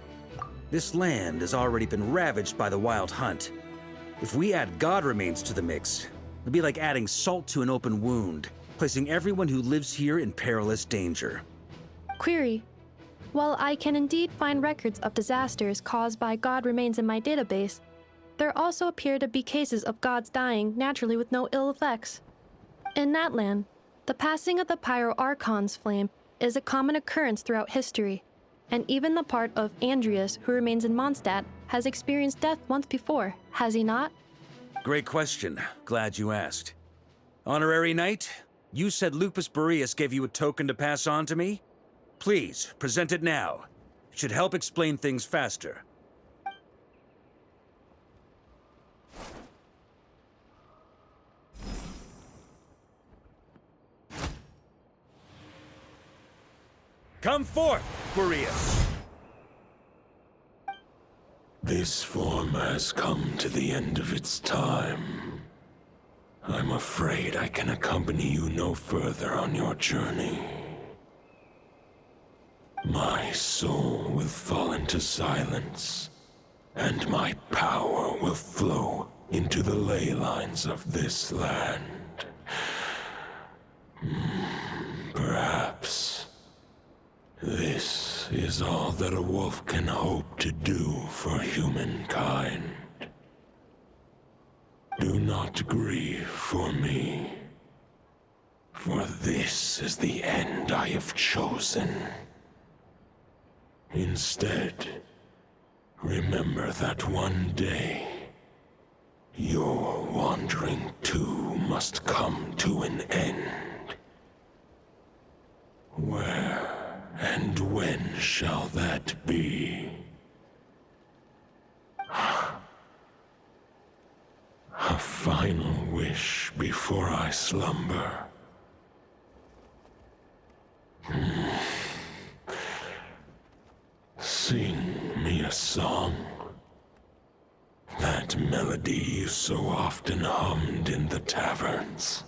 This land has already been ravaged by the Wild Hunt. If we add god remains to the mix, it'd be like adding salt to an open wound, placing everyone who lives here in perilous danger. Query. While I can indeed find records of disasters caused by god remains in my database, there also appear to be cases of gods dying naturally with no ill effects. In that land, the passing of the Pyro-Archon's flame is a common occurrence throughout history, and even the part of Andrias who remains in Mondstadt has experienced death once before, has he not? Great question. Glad you asked. Honorary Knight, you said Lupus Boreas gave you a token to pass on to me? Please, present it now. It should help explain things faster. Come forth, Boreas! This form has come to the end of its time. I'm afraid I can accompany you no further on your journey. My soul will fall into silence, and my power will flow into the ley lines of this land. Perhaps this is all that a wolf can hope to do for humankind. Do not grieve for me, for this is the end I have chosen. Instead, remember that one day, your wandering too must come to an end. Where and when shall that be? A final wish before I slumber. Sing me a song. That melody you so often hummed in the taverns.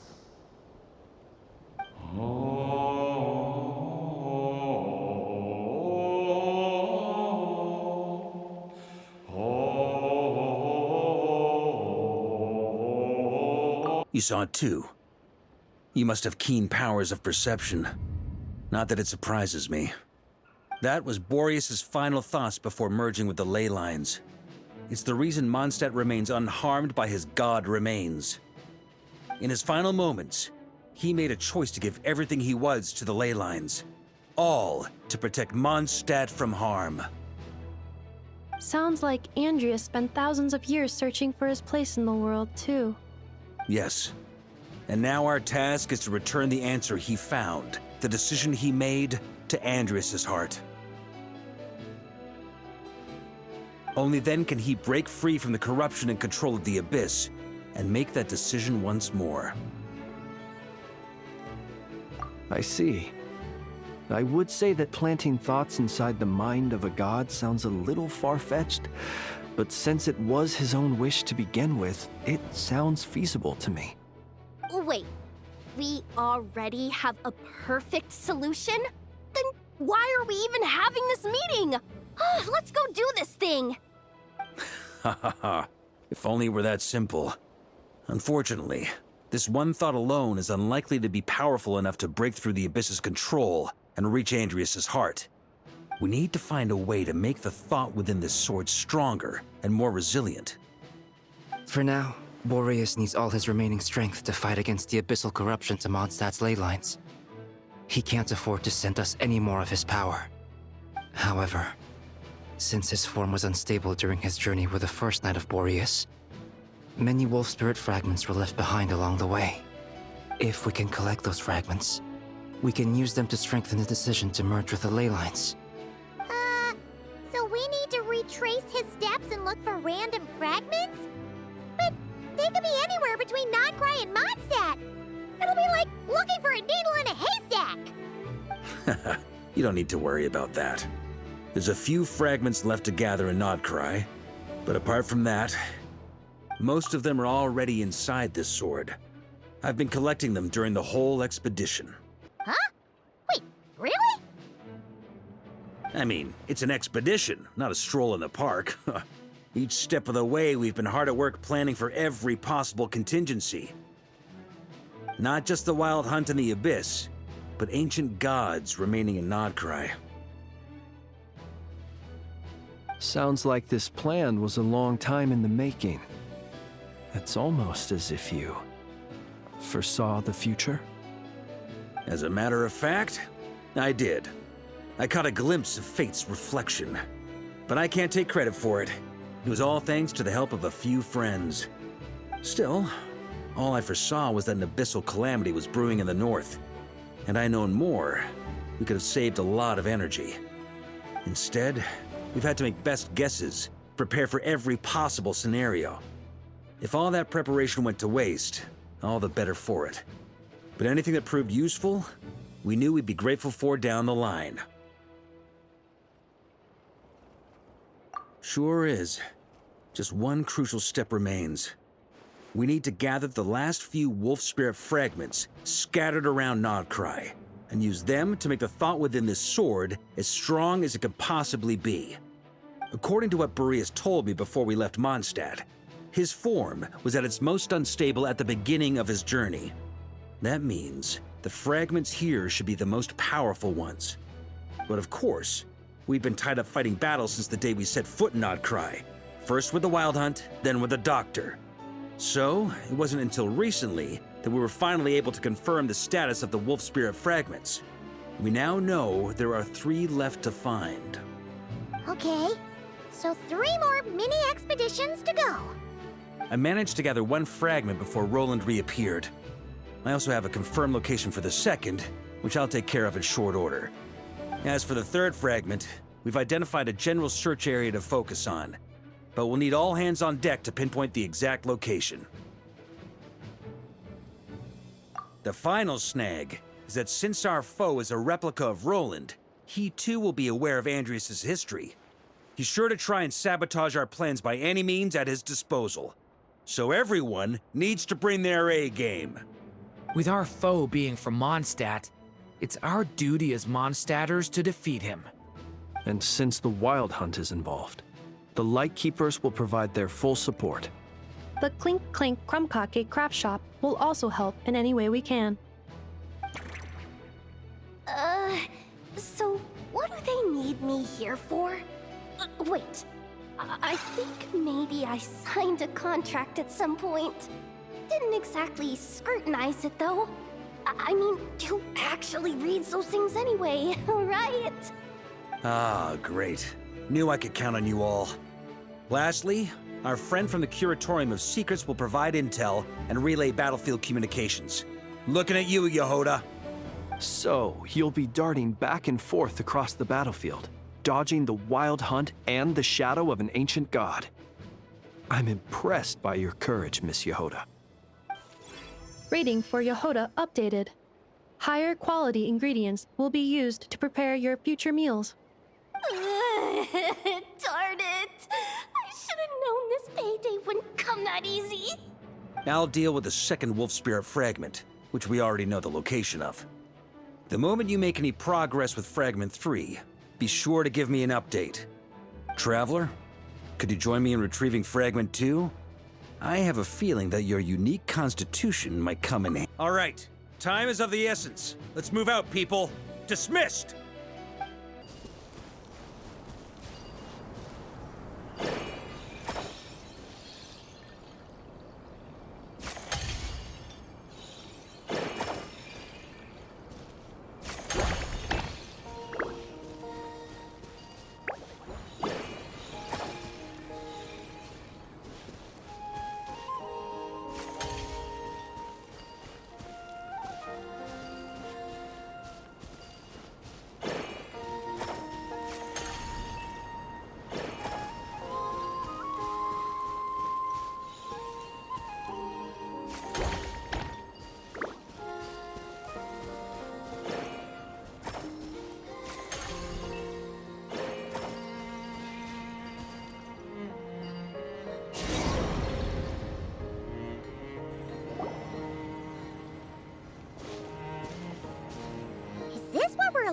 You saw it too. You must have keen powers of perception. Not that it surprises me. That was Boreas' final thoughts before merging with the ley lines. It's the reason Mondstadt remains unharmed by his god remains. In his final moments, he made a choice to give everything he was to the ley lines. All to protect Mondstadt from harm. Sounds like Andreas spent thousands of years searching for his place in the world, too. Yes. And now our task is to return the answer he found, the decision he made, to Andreas' heart. Only then can he break free from the corruption and control of the Abyss, and make that decision once more. I see. I would say that planting thoughts inside the mind of a god sounds a little far-fetched, but since it was his own wish to begin with, it sounds feasible to me. Wait, we already have a perfect solution? Then why are we even having this meeting? Let's go do this thing! Ha ha ha. If only it were that simple. Unfortunately, this one thought alone is unlikely to be powerful enough to break through the Abyss's control and reach Andreas' heart. We need to find a way to make the thought within this sword stronger and more resilient. For now, Boreas needs all his remaining strength to fight against the abyssal corruption to Mondstadt's ley lines. He can't afford to send us any more of his power. However, since his form was unstable during his journey with the first Knight of Boreas, many wolf spirit fragments were left behind along the way. If we can collect those fragments, we can use them to strengthen the decision to merge with the ley lines. So we need to retrace his steps and look for random fragments? But they could be anywhere between Nodcry and Mondstadt. It'll be like looking for a needle in a haystack. You don't need to worry about that. There's a few fragments left to gather in Nodcry, but apart from that, most of them are already inside this sword. I've been collecting them during the whole expedition. Huh? Wait, really? I mean, it's an expedition, not a stroll in the park. Each step of the way, we've been hard at work planning for every possible contingency. Not just the wild hunt in the Abyss, but ancient gods remaining in Nodcry. Sounds like this plan was a long time in the making. It's almost as if you foresaw the future. As a matter of fact, I did. I caught a glimpse of fate's reflection. But I can't take credit for it. It was all thanks to the help of a few friends. Still, all I foresaw was that an abyssal calamity was brewing in the north. Had I known more, we could have saved a lot of energy. Instead, we've had to make best guesses, prepare for every possible scenario. If all that preparation went to waste, all the better for it. But anything that proved useful, we knew we'd be grateful for down the line. Sure is. Just one crucial step remains. We need to gather the last few wolf spirit fragments scattered around Nodcry, and use them to make the thought within this sword as strong as it could possibly be. According to what Boreas told me before we left Mondstadt, his form was at its most unstable at the beginning of his journey. That means the fragments here should be the most powerful ones. But of course, we've been tied up fighting battles since the day we set foot in Nodcry. First with the Wild Hunt, then with the Doctor. So, it wasn't until recently that we were finally able to confirm the status of the wolf spirit fragments. We now know there are 3 left to find. Okay, so 3 more mini expeditions to go. I managed to gather 1 fragment before Roland reappeared. I also have a confirmed location for the second, which I'll take care of in short order. As for the 3rd fragment, we've identified a general search area to focus on, but we'll need all hands on deck to pinpoint the exact location. The final snag is that since our foe is a replica of Roland, he too will be aware of Andrias' history. He's sure to try and sabotage our plans by any means at his disposal. So everyone needs to bring their A game. With our foe being from Mondstadt, it's our duty as Mondstadters to defeat him. And since the Wild Hunt is involved, the Lightkeepers will provide their full support. The Clink Clink Krumkake craft shop will also help in any way we can. So what do they need me here for? Wait, I think maybe I signed a contract at some point. Didn't exactly scrutinize it, though. I mean, who actually reads those things anyway, right? Ah, great. Knew I could count on you all. Lastly, our friend from the Curatorium of Secrets will provide intel and relay battlefield communications. Looking at you, Yehoda. So, you'll be darting back and forth across the battlefield, dodging the Wild Hunt and the shadow of an ancient god. I'm impressed by your courage, Miss Yehoda. Rating for Yehoda updated. Higher quality ingredients will be used to prepare your future meals. Darn it! I should have known this payday wouldn't come that easy. I'll deal with the second wolf spirit fragment, which we already know the location of. The moment you make any progress with Fragment 3, be sure to give me an update. Traveler, could you join me in retrieving Fragment 2? I have a feeling that your unique constitution might come in handy. All right, time is of the essence. Let's move out, people. Dismissed!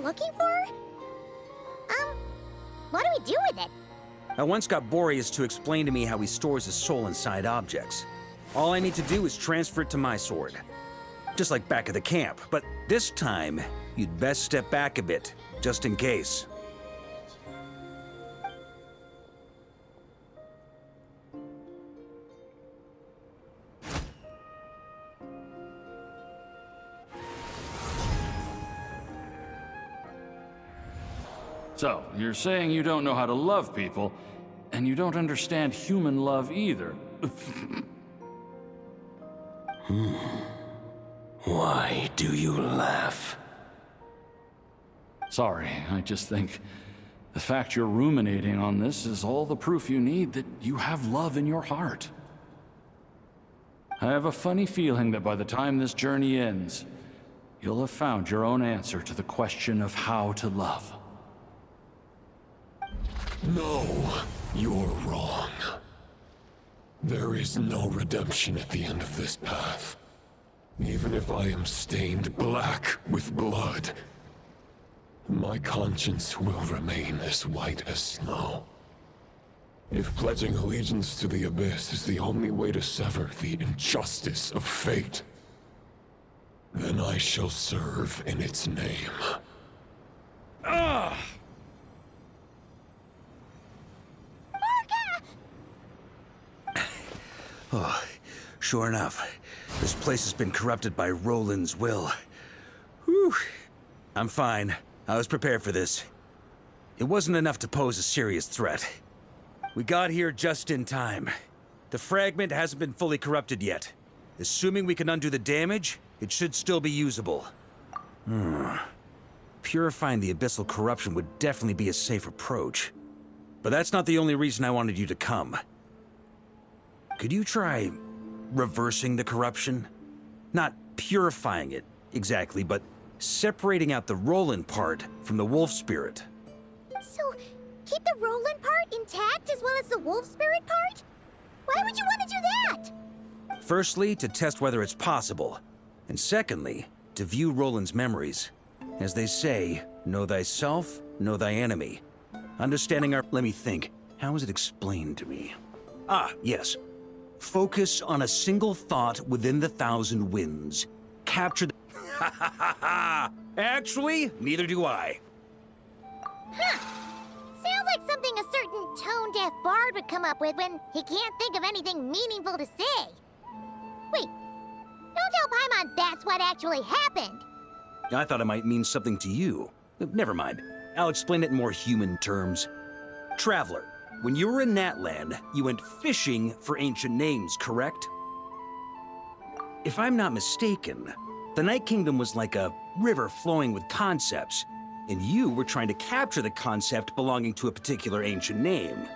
Looking for? What do we do with it? I once got Boreas to explain to me how he stores his soul inside objects. All I need to do is transfer it to my sword. Just like back at the camp, but this time, you'd best step back a bit, just in case. So, you're saying you don't know how to love people, and you don't understand human love either. Why do you laugh? Sorry, I just think the fact you're ruminating on this is all the proof you need that you have love in your heart. I have a funny feeling that by the time this journey ends, you'll have found your own answer to the question of how to love. No, You're wrong. There is no redemption at the end of this path. Even if I am stained black with blood, my conscience will remain as white as snow. If pledging allegiance to the Abyss is the only way to sever the injustice of fate, then I shall serve in its name. Ah! Oh, sure enough, this place has been corrupted by Roland's will. Whew. I'm fine. I was prepared for this. It wasn't enough to pose a serious threat. We got here just in time. The fragment hasn't been fully corrupted yet. Assuming we can undo the damage, it should still be usable. Purifying the abyssal corruption would definitely be a safe approach. But that's not the only reason I wanted you to come. Could you try reversing the corruption? Not purifying it, exactly, but separating out the Roland part from the wolf spirit. So, keep the Roland part intact as well as the wolf spirit part? Why would you want to do that? Firstly, to test whether it's possible. And secondly, to view Roland's memories. As they say, know thyself, know thy enemy. Understanding our... Let me think. How was it explained to me? Ah, yes. Focus on a single thought within the 1,000 winds. Capture the... Ha ha ha ha! Actually, neither do I. Huh. Sounds like something a certain tone-deaf bard would come up with when he can't think of anything meaningful to say. Wait, don't tell Paimon that's what actually happened. I thought it might mean something to you. Never mind. I'll explain it in more human terms. Traveler, when you were in Natland, you went fishing for ancient names, correct? If I'm not mistaken, the Night Kingdom was like a river flowing with concepts, and you were trying to capture the concept belonging to a particular ancient name.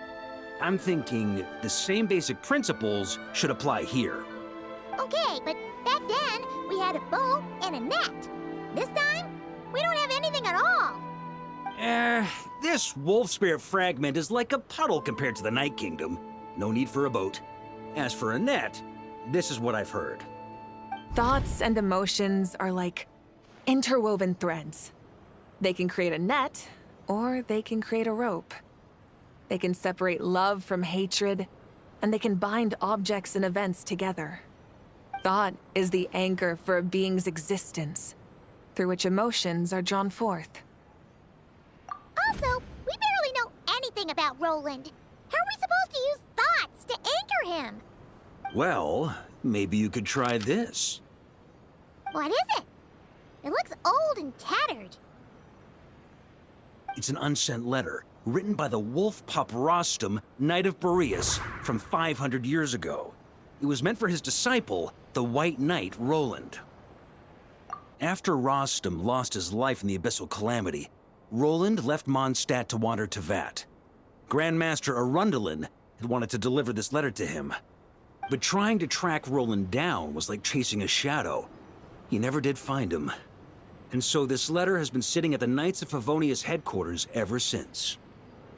I'm thinking the same basic principles should apply here. Okay, but back then, we had a bow and a net. This time, we don't have anything at all. This wolf spirit fragment is like a puddle compared to the Night Kingdom. No need for a boat. As for a net, this is what I've heard. Thoughts and emotions are like interwoven threads. They can create a net, or they can create a rope. They can separate love from hatred, and they can bind objects and events together. Thought is the anchor for a being's existence, through which emotions are drawn forth. Also, we barely know anything about Roland. How are we supposed to use thoughts to anchor him? Well, maybe you could try this. What is it? It looks old and tattered. It's an unsent letter, written by the wolf pup Rostam, Knight of Boreas, from 500 years ago. It was meant for his disciple, the White Knight Roland. After Rostam lost his life in the Abyssal Calamity, Roland left Mondstadt to wander to Vat. Grandmaster Arundelen had wanted to deliver this letter to him. But trying to track Roland down was like chasing a shadow. He never did find him. And so this letter has been sitting at the Knights of Favonius headquarters ever since.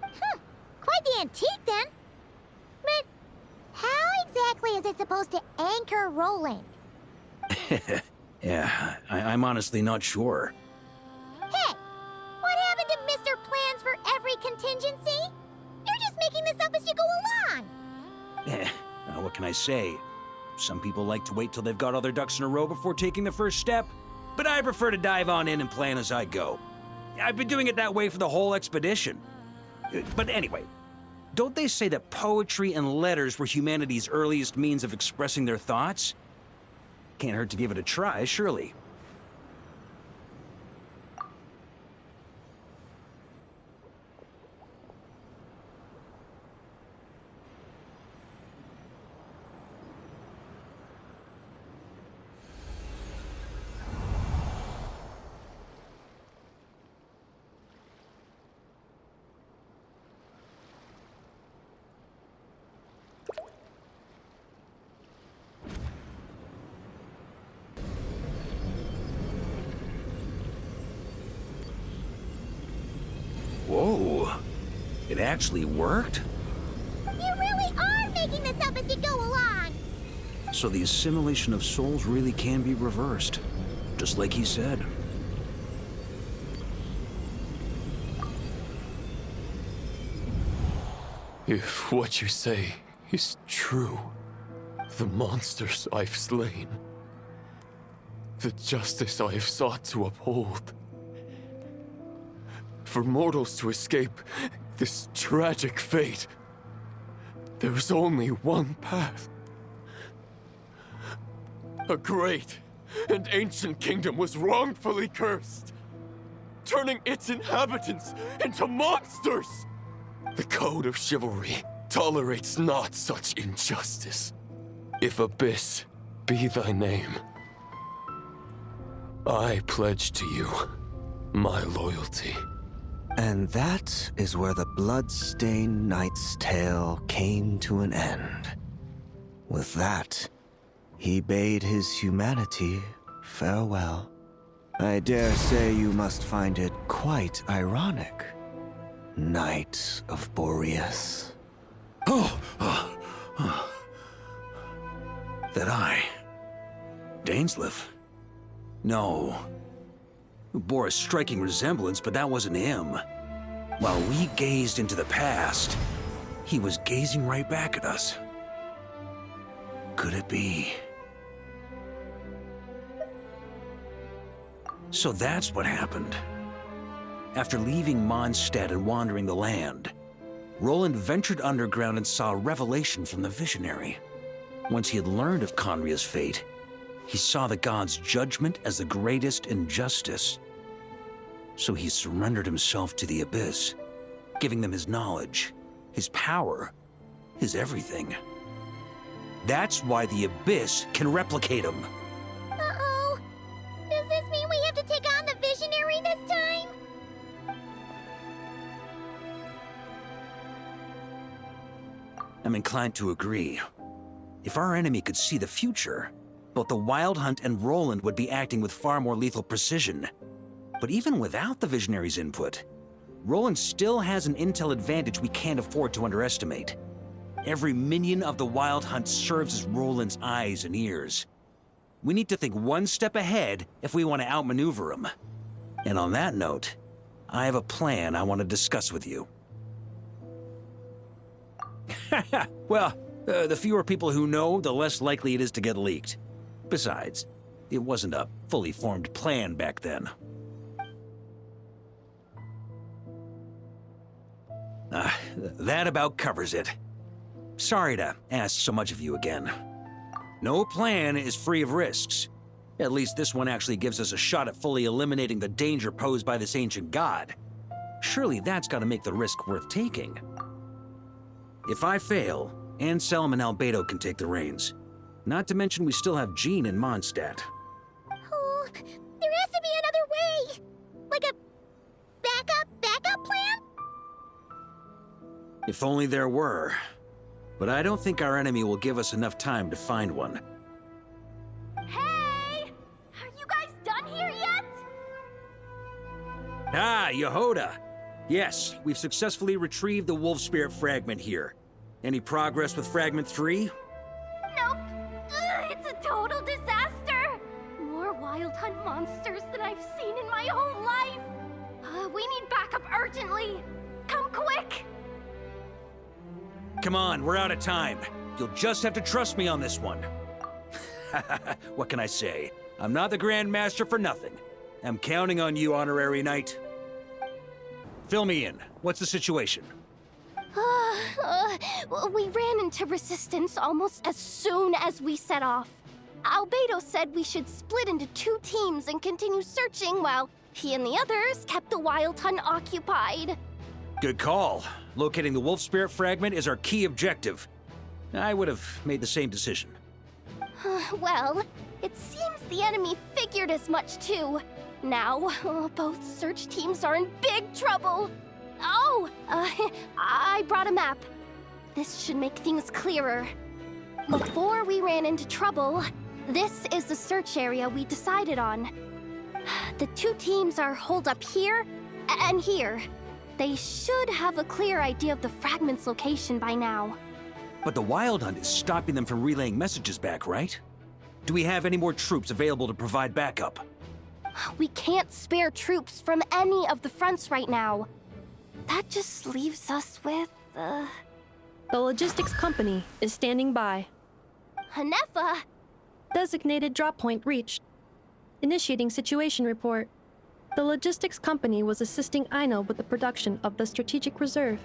Quite the antique, then. But how exactly is it supposed to anchor Roland? Yeah, I'm honestly not sure. Hey, what happened to Mr. Plans for every contingency? You're just making this up as you go along. What can I say? Some people like to wait till they've got all their ducks in a row before taking the first step, but I prefer to dive on in and plan as I go. I've been doing it that way for the whole expedition. But anyway, don't they say that poetry and letters were humanity's earliest means of expressing their thoughts? Can't hurt to give it a try, surely. Whoa, it actually worked? making this up as you go along. So the assimilation of souls really can be reversed, just like he said. If what you say is true, the monsters I've slain, the justice I have sought to uphold, for mortals to escape this tragic fate, there's only one path. A great and ancient kingdom was wrongfully cursed, turning its inhabitants into monsters! The code of chivalry tolerates not such injustice. If Abyss be thy name, I pledge to you my loyalty. And that is where the blood-stained knight's tale came to an end. With that, he bade his humanity farewell. I dare say you must find it quite ironic, Knight of Boreas. That I... Dainsleif? No. Bore a striking resemblance, but that wasn't him. While we gazed into the past, he was gazing right back at us. Could it be? So that's what happened. After leaving Mondstadt and wandering the land, Roland ventured underground and saw a revelation from the Visionary. Once he had learned of Conria's fate, he saw the gods' judgment as the greatest injustice. So he surrendered himself to the Abyss, giving them his knowledge, his power, his everything. That's why the Abyss can replicate him. Uh-oh. Does this mean we have to take on the Visionary this time? I'm inclined to agree. If our enemy could see the future, both the Wild Hunt and Roland would be acting with far more lethal precision. But even without the Visionary's input, Roland still has an intel advantage we can't afford to underestimate. Every minion of the Wild Hunt serves as Roland's eyes and ears. We need to think one step ahead if we want to outmaneuver him. And on that note, I have a plan I want to discuss with you. Well, the fewer people who know, the less likely it is to get leaked. Besides, it wasn't a fully formed plan back then. That about covers it. Sorry to ask so much of you again. No plan is free of risks. At least this one actually gives us a shot at fully eliminating the danger posed by this ancient god. Surely that's got to make the risk worth taking. If I fail, Anselm and Albedo can take the reins. Not to mention we still have Jean and Mondstadt. Oh, there has to be another way! Like a backup plan? If only there were. But I don't think our enemy will give us enough time to find one. Hey! Are you guys done here yet? Ah, Yehoda! Yes, we've successfully retrieved the Wolf Spirit fragment here. Any progress with Fragment 3? Nope. It's a total disaster! More Wild Hunt monsters than I've seen in my whole life! We need backup urgently! Come quick! Come on, we're out of time. You'll just have to trust me on this one. What can I say? I'm not the Grand Master for nothing. I'm counting on you, Honorary Knight. Fill me in. What's the situation? We ran into resistance almost as soon as we set off. Albedo said we should split into 2 teams and continue searching while he and the others kept the Wild Hunt occupied. Good call. Locating the Wolf Spirit fragment is our key objective. I would have made the same decision. Well, it seems the enemy figured as much too. Now, both search teams are in big trouble. Oh, I brought a map. This should make things clearer. Before we ran into trouble, this is the search area we decided on. The 2 teams are holed up here and here. They should have a clear idea of the fragment's location by now. But the Wild Hunt is stopping them from relaying messages back, right? Do we have any more troops available to provide backup? We can't spare troops from any of the fronts right now. That just leaves us with, The logistics company is standing by. Hanefa! Designated drop point reached. Initiating situation report. The logistics company was assisting Aino with the production of the strategic reserve.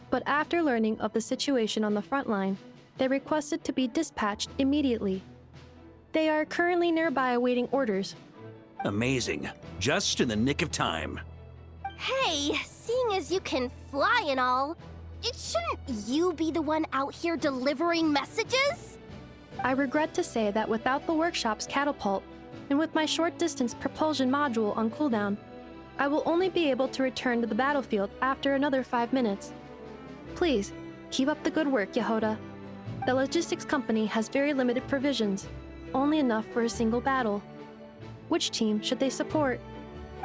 But after learning of the situation on the front line, they requested to be dispatched immediately. They are currently nearby awaiting orders. Amazing. Just in the nick of time. Hey, seeing as you can fly and all, shouldn't you be the one out here delivering messages? I regret to say that without the workshop's catapult, and with my short-distance propulsion module on cooldown, I will only be able to return to the battlefield after another 5 minutes. Please, keep up the good work, Yehoda. The logistics company has very limited provisions, only enough for a single battle. Which team should they support?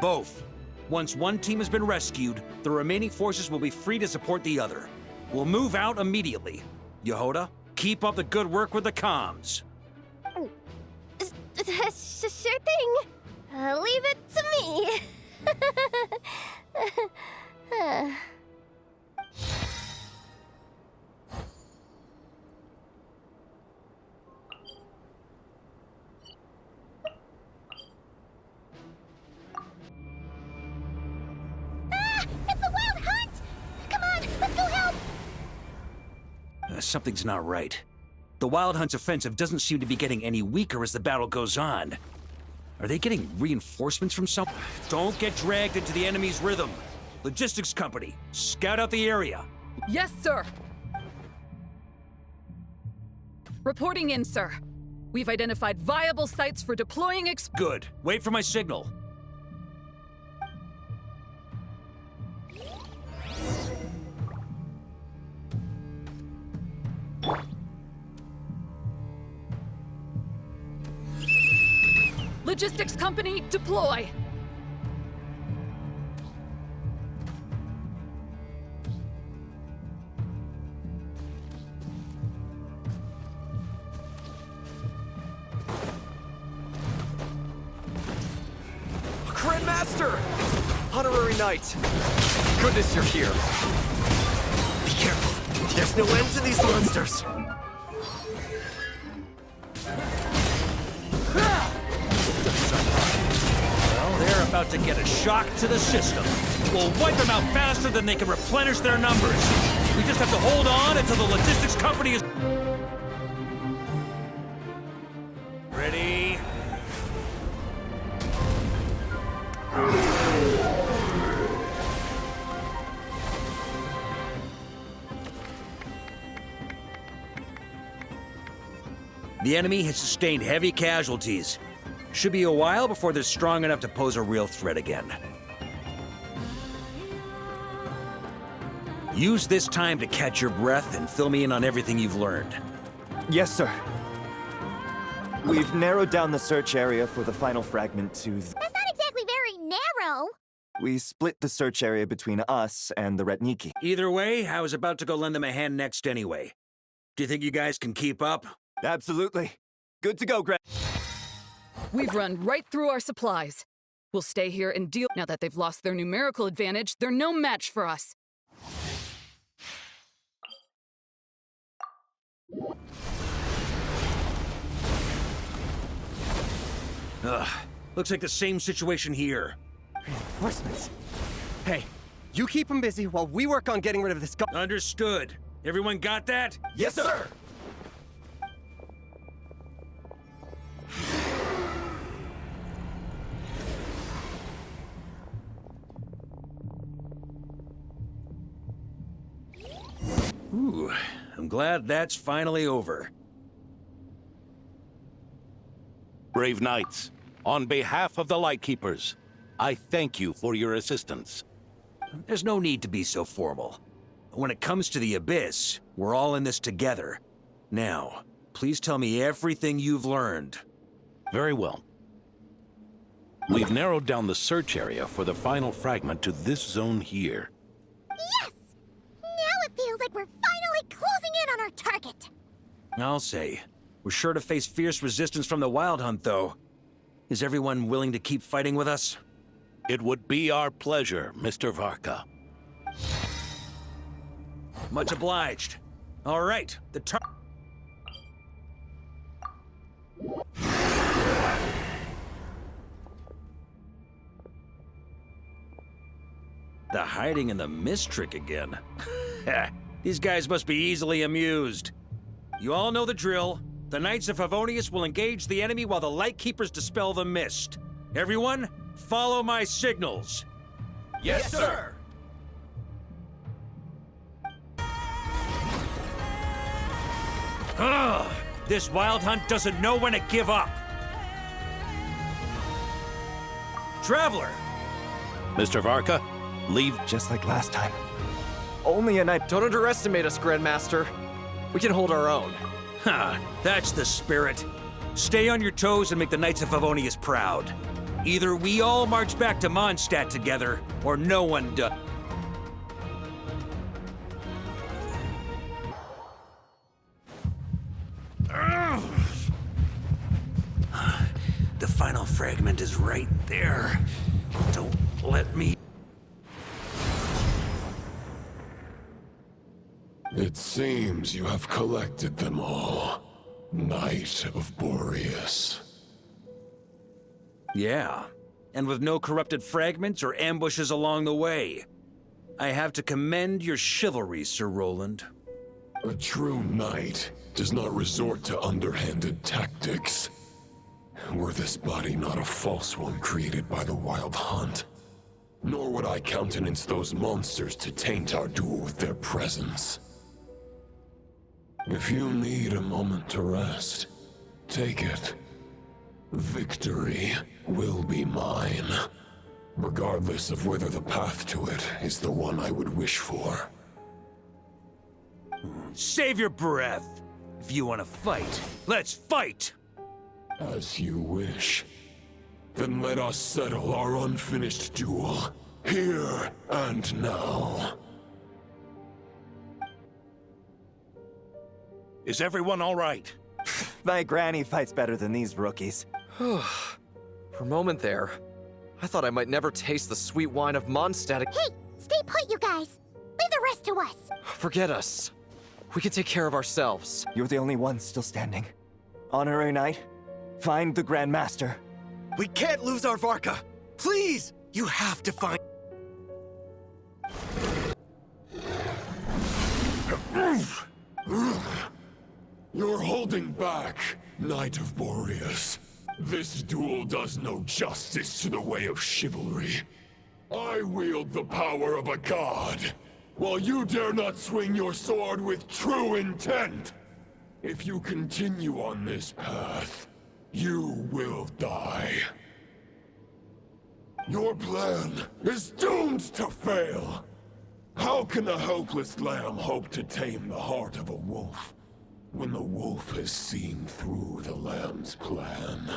Both. Once one team has been rescued, the remaining forces will be free to support the other. We'll move out immediately. Yehoda, keep up the good work with the comms. Sure thing. Leave it to me. It's the Wild Hunt! Come on, let's go help! Something's not right. The Wild Hunt's offensive doesn't seem to be getting any weaker as the battle goes on. Are they getting reinforcements from somewhere? Don't get dragged into the enemy's rhythm. Logistics company, scout out the area. Yes, sir. Reporting in, sir. We've identified viable sites for deploying Good. Wait for my signal. Logistics company, deploy! Grandmaster! Honorary Knight! Goodness you're here. Be careful. There's no end to these monsters. Well, they're about to get a shock to the system. We'll wipe them out faster than they can replenish their numbers. We just have to hold on until the logistics company is... Ready? The enemy has sustained heavy casualties. Should be a while before they're strong enough to pose a real threat again. Use this time to catch your breath and fill me in on everything you've learned. Yes, sir. We've narrowed down the search area for the final fragment to... That's not exactly very narrow. We split the search area between us and the Retniki. Either way, I was about to go lend them a hand next anyway. Do you think you guys can keep up? Absolutely. Good to go, We've run right through our supplies. We'll stay here and deal. Now that they've lost their numerical advantage, they're no match for us. Ugh. Looks like the same situation here. Reinforcements. Hey, you keep them busy while we work on getting rid of this Understood. Everyone got that? Yes, sir! Ooh, I'm glad that's finally over. Brave knights, on behalf of the Lightkeepers, I thank you for your assistance. There's no need to be so formal. When it comes to the Abyss, we're all in this together. Now, please tell me everything you've learned. Very well. We've narrowed down the search area for the final fragment to this zone here. Yes! Now it feels like we're finally closing in on our target. I'll say. We're sure to face fierce resistance from the Wild Hunt, though. Is everyone willing to keep fighting with us? It would be our pleasure, Mr. Varka. Much obliged. All right, The hiding in the mist trick again. These guys must be easily amused. You all know the drill. The Knights of Favonius will engage the enemy while the Lightkeepers dispel the mist. Everyone, follow my signals. Yes, sir! Ugh! This Wild Hunt doesn't know when to give up. Traveler! Mr. Varka, leave just like last time. Only a night. Don't underestimate us, Grandmaster. We can hold our own. Ha! That's the spirit. Stay on your toes and make the Knights of Favonius proud. Either we all march back to Mondstadt together, or no one does. The final fragment is right there. Don't let me... It seems you have collected them all, Knight of Boreas. Yeah, and with no corrupted fragments or ambushes along the way. I have to commend your chivalry, Sir Roland. A true knight does not resort to underhanded tactics. Were this body not a false one created by the Wild Hunt, nor would I countenance those monsters to taint our duel with their presence. If you need a moment to rest, take it. Victory will be mine, regardless of whether the path to it is the one I would wish for. Save your breath! If you want to fight, let's fight! As you wish. Then let us settle our unfinished duel, here and now. Is everyone all right? My granny fights better than these rookies. For a moment there, I thought I might never taste the sweet wine of Mondstadt. Hey, stay put, you guys. Leave the rest to us. Forget us. We can take care of ourselves. You're the only one still standing. Honorary Knight, find the Grand Master. We can't lose our Varka! Please! You have to find... You're holding back, Knight of Boreas. This duel does no justice to the way of chivalry. I wield the power of a god, while you dare not swing your sword with true intent. If you continue on this path, you will die. Your plan is doomed to fail. How can a helpless lamb hope to tame the heart of a wolf, when the wolf has seen through the lamb's plan?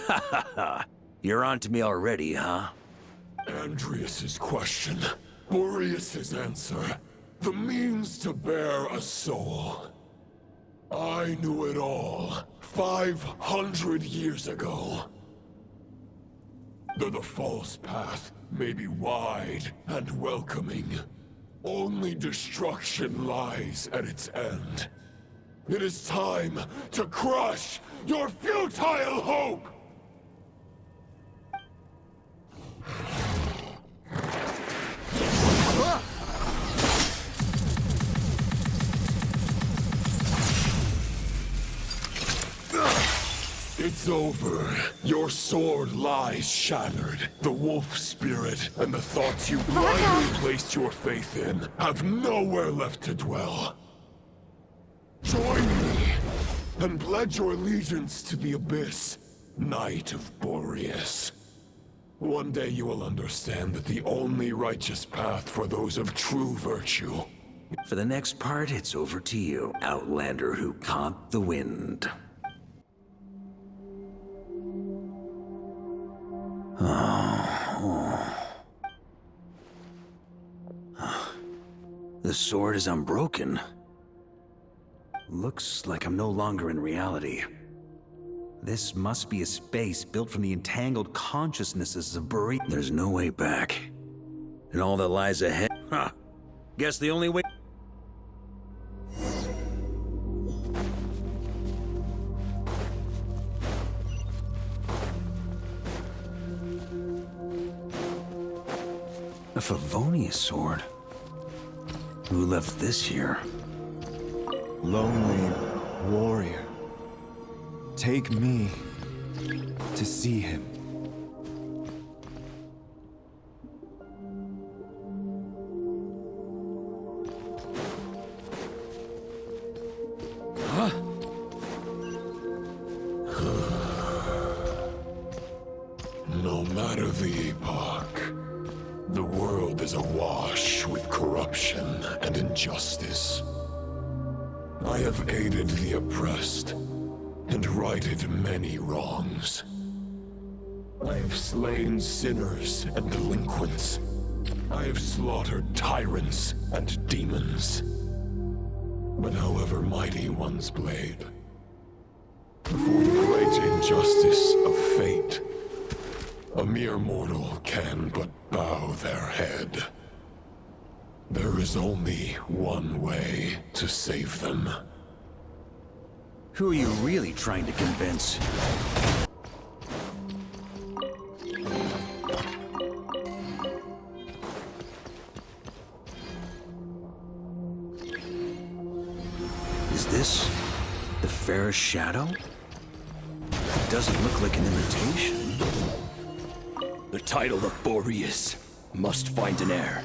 Ha ha ha! You're on to me already, huh? Andreas's question, Boreas's answer, the means to bear a soul. I knew it all 500 years ago. Though the false path may be wide and welcoming, only destruction lies at its end. It is time to crush your futile hope! It's over. Your sword lies shattered. The wolf spirit and the thoughts you blindly placed your faith in have nowhere left to dwell. Join me and pledge your allegiance to the abyss, Knight of Boreas. One day you will understand that the only righteous path for those of true virtue. For the next part, it's over to you, Outlander who caught the wind. The sword is unbroken. Looks like I'm no longer in reality. This must be a space built from the entangled consciousnesses of Buri. There's no way back. And all that lies ahead. Huh. Guess the only way. A Favonius sword? Who left this here? Lonely warrior. Take me to see him. Huh? No matter the epoch, the world is awash with corruption and injustice. I have aided the oppressed and righted many wrongs. I have slain sinners and delinquents. I have slaughtered tyrants and demons. But however mighty one's blade, for the great injustice of fate, a mere mortal can but bow their head. There is only one way to save them. Who are you really trying to convince? Is this the fairest shadow? It doesn't look like an imitation. The title of Boreas must find an heir.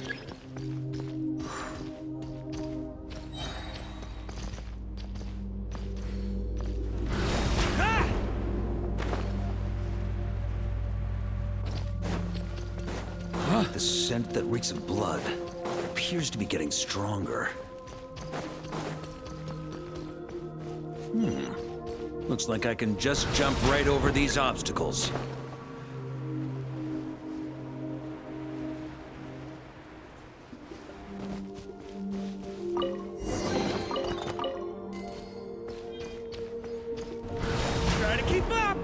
The scent that reeks of blood appears to be getting stronger. Looks like I can just jump right over these obstacles. Try to keep up!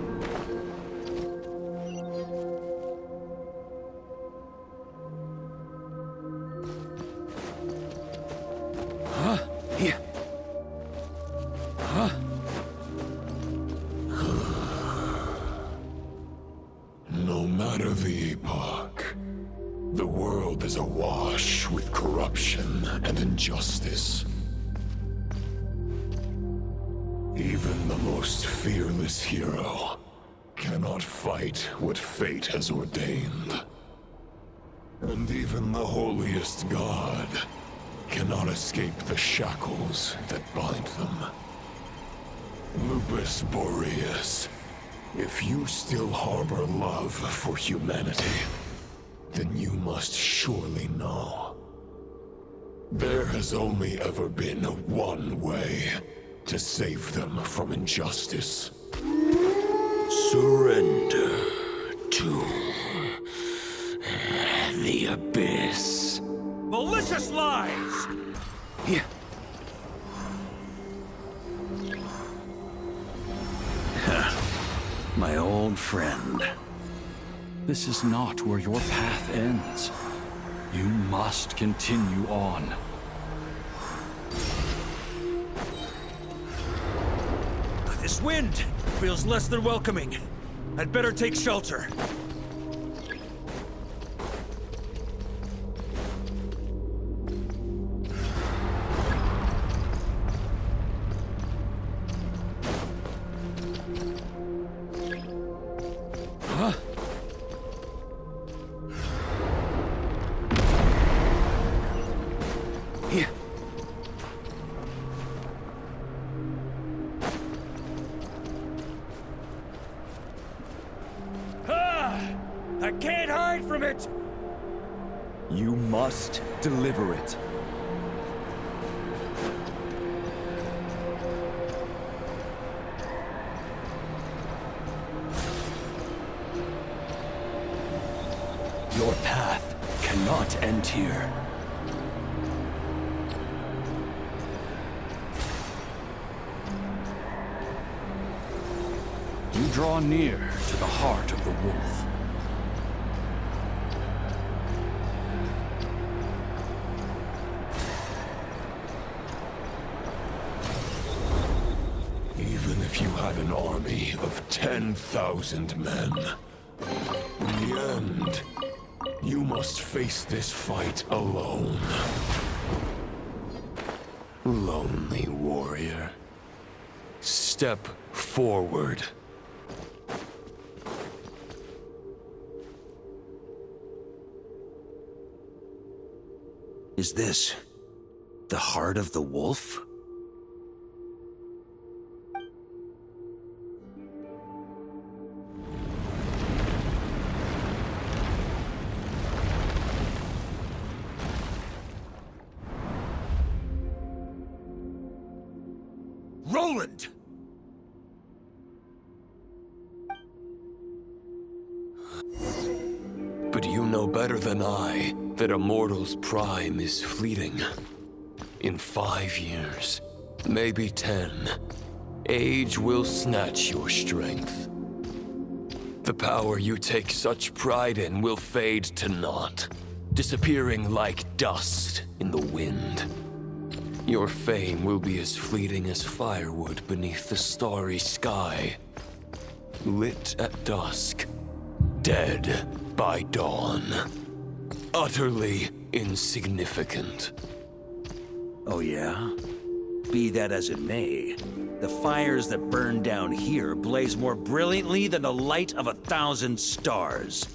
Here. No matter the epoch, the world is awash with corruption and injustice. Even the most fearless hero cannot fight what fate has ordained. And even the holiest god cannot escape the shackles that bind them. Lupus Majoris, if you still harbor love for humanity, then you must surely know. There has only ever been one way to save them from injustice. Surrender to the abyss. Malicious lies! Here. My old friend. This is not where your path ends. You must continue on. This wind feels less than welcoming. I'd better take shelter. Here. I can't hide from it! You must deliver it. Your path cannot end here. Draw near to the heart of the wolf. Even if you had an army of 10,000 men, in the end, you must face this fight alone. Lonely warrior. Step forward. Is this the heart of the wolf? Roland! But you know better than I that a mortal's prime is fleeting. In 5 years, maybe 10, age will snatch your strength. The power you take such pride in will fade to naught, disappearing like dust in the wind. Your fame will be as fleeting as firewood beneath the starry sky. Lit at dusk, dead by dawn. Utterly insignificant. Oh yeah? Be that as it may, the fires that burn down here blaze more brilliantly than the light of 1,000 stars.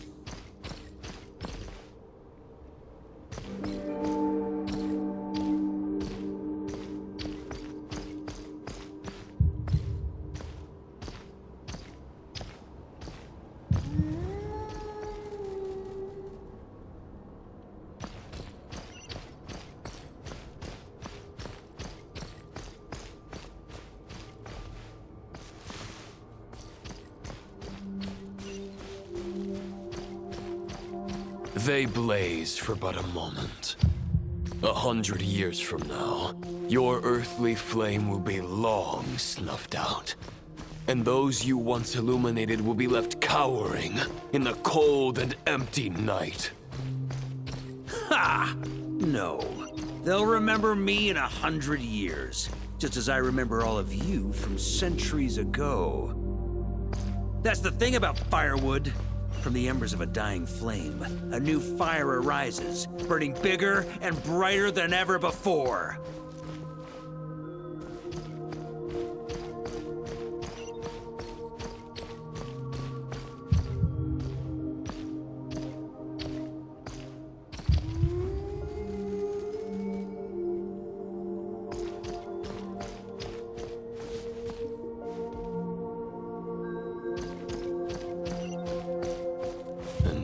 They blaze for but a moment. 100 years from now, your earthly flame will be long snuffed out. And those you once illuminated will be left cowering in the cold and empty night. Ha! No. They'll remember me in 100 years, just as I remember all of you from centuries ago. That's the thing about firewood. From the embers of a dying flame, a new fire arises, burning bigger and brighter than ever before.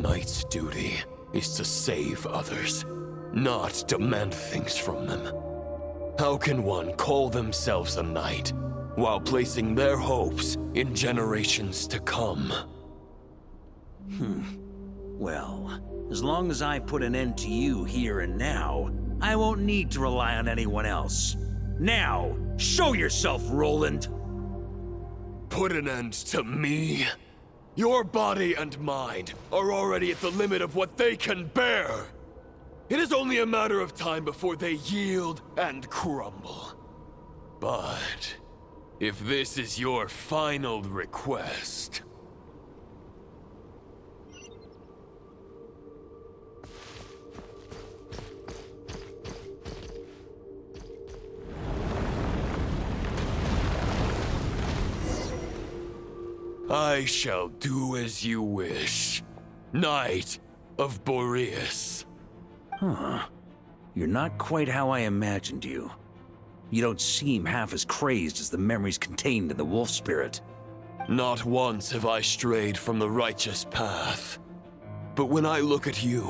Knight's duty is to save others, not demand things from them. How can one call themselves a knight while placing their hopes in generations to come? Well, as long as I put an end to you here and now, I won't need to rely on anyone else. Now, show yourself, Roland! Put an end to me? Your body and mind are already at the limit of what they can bear. It is only a matter of time before they yield and crumble. But if this is your final request... I shall do as you wish, Knight of Boreas. Huh. You're not quite how I imagined you. You don't seem half as crazed as the memories contained in the wolf spirit. Not once have I strayed from the righteous path. But when I look at you,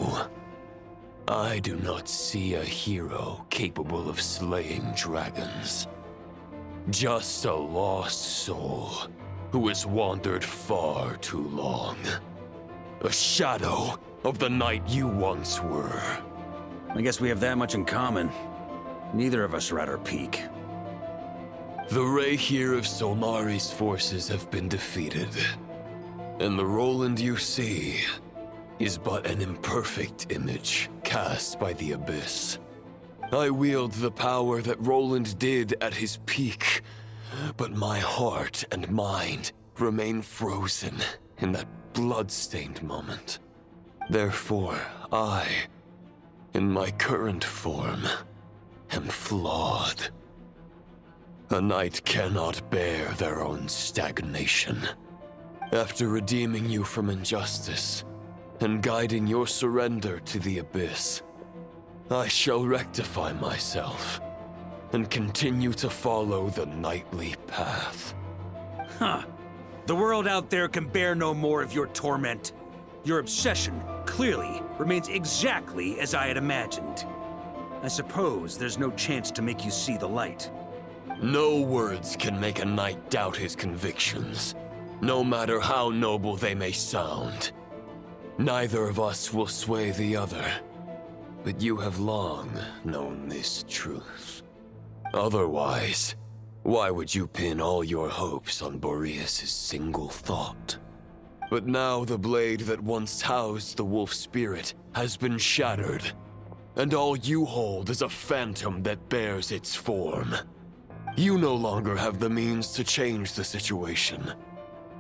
I do not see a hero capable of slaying dragons. Just a lost soul who has wandered far too long. A shadow of the knight you once were. I guess we have that much in common. Neither of us are at our peak. The Rayhir of Solmari's forces have been defeated, and the Roland you see is but an imperfect image cast by the Abyss. I wield the power that Roland did at his peak, but my heart and mind remain frozen in that blood-stained moment. Therefore, I, in my current form, am flawed. A knight cannot bear their own stagnation. After redeeming you from injustice and guiding your surrender to the Abyss, I shall rectify myself and continue to follow the knightly path. Huh. The world out there can bear no more of your torment. Your obsession, clearly, remains exactly as I had imagined. I suppose there's no chance to make you see the light. No words can make a knight doubt his convictions, no matter how noble they may sound. Neither of us will sway the other, but you have long known this truth. Otherwise, why would you pin all your hopes on Boreas' single thought? But now the blade that once housed the wolf spirit has been shattered, and all you hold is a phantom that bears its form. You no longer have the means to change the situation,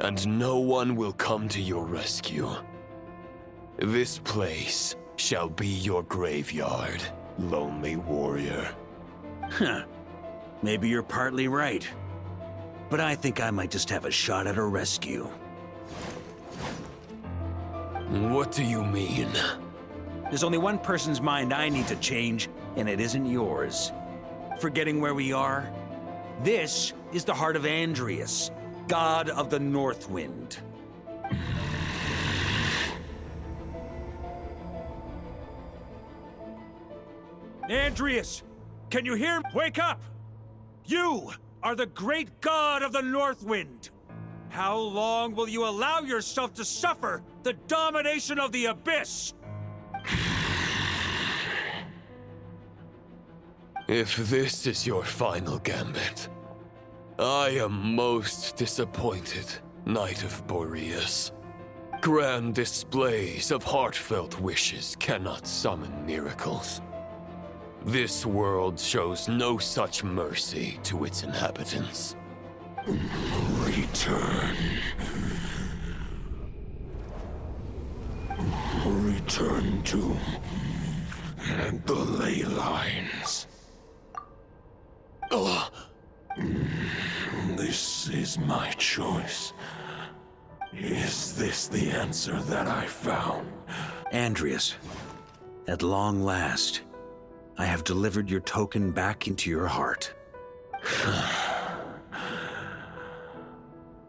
and no one will come to your rescue. This place shall be your graveyard, lonely warrior. Huh. Maybe you're partly right. But I think I might just have a shot at a rescue. What do you mean? There's only one person's mind I need to change, and it isn't yours. Forgetting where we are? This is the heart of Andrias, god of the North Wind. Andrias! Can you hear me? Wake up! You are the great god of the North Wind! How long will you allow yourself to suffer the domination of the Abyss? If this is your final gambit, I am most disappointed, Knight of Boreas. Grand displays of heartfelt wishes cannot summon miracles. This world shows no such mercy to its inhabitants. Return. Return to the ley lines. This is my choice. Is this the answer that I found? Andrias, at long last, I have delivered your token back into your heart.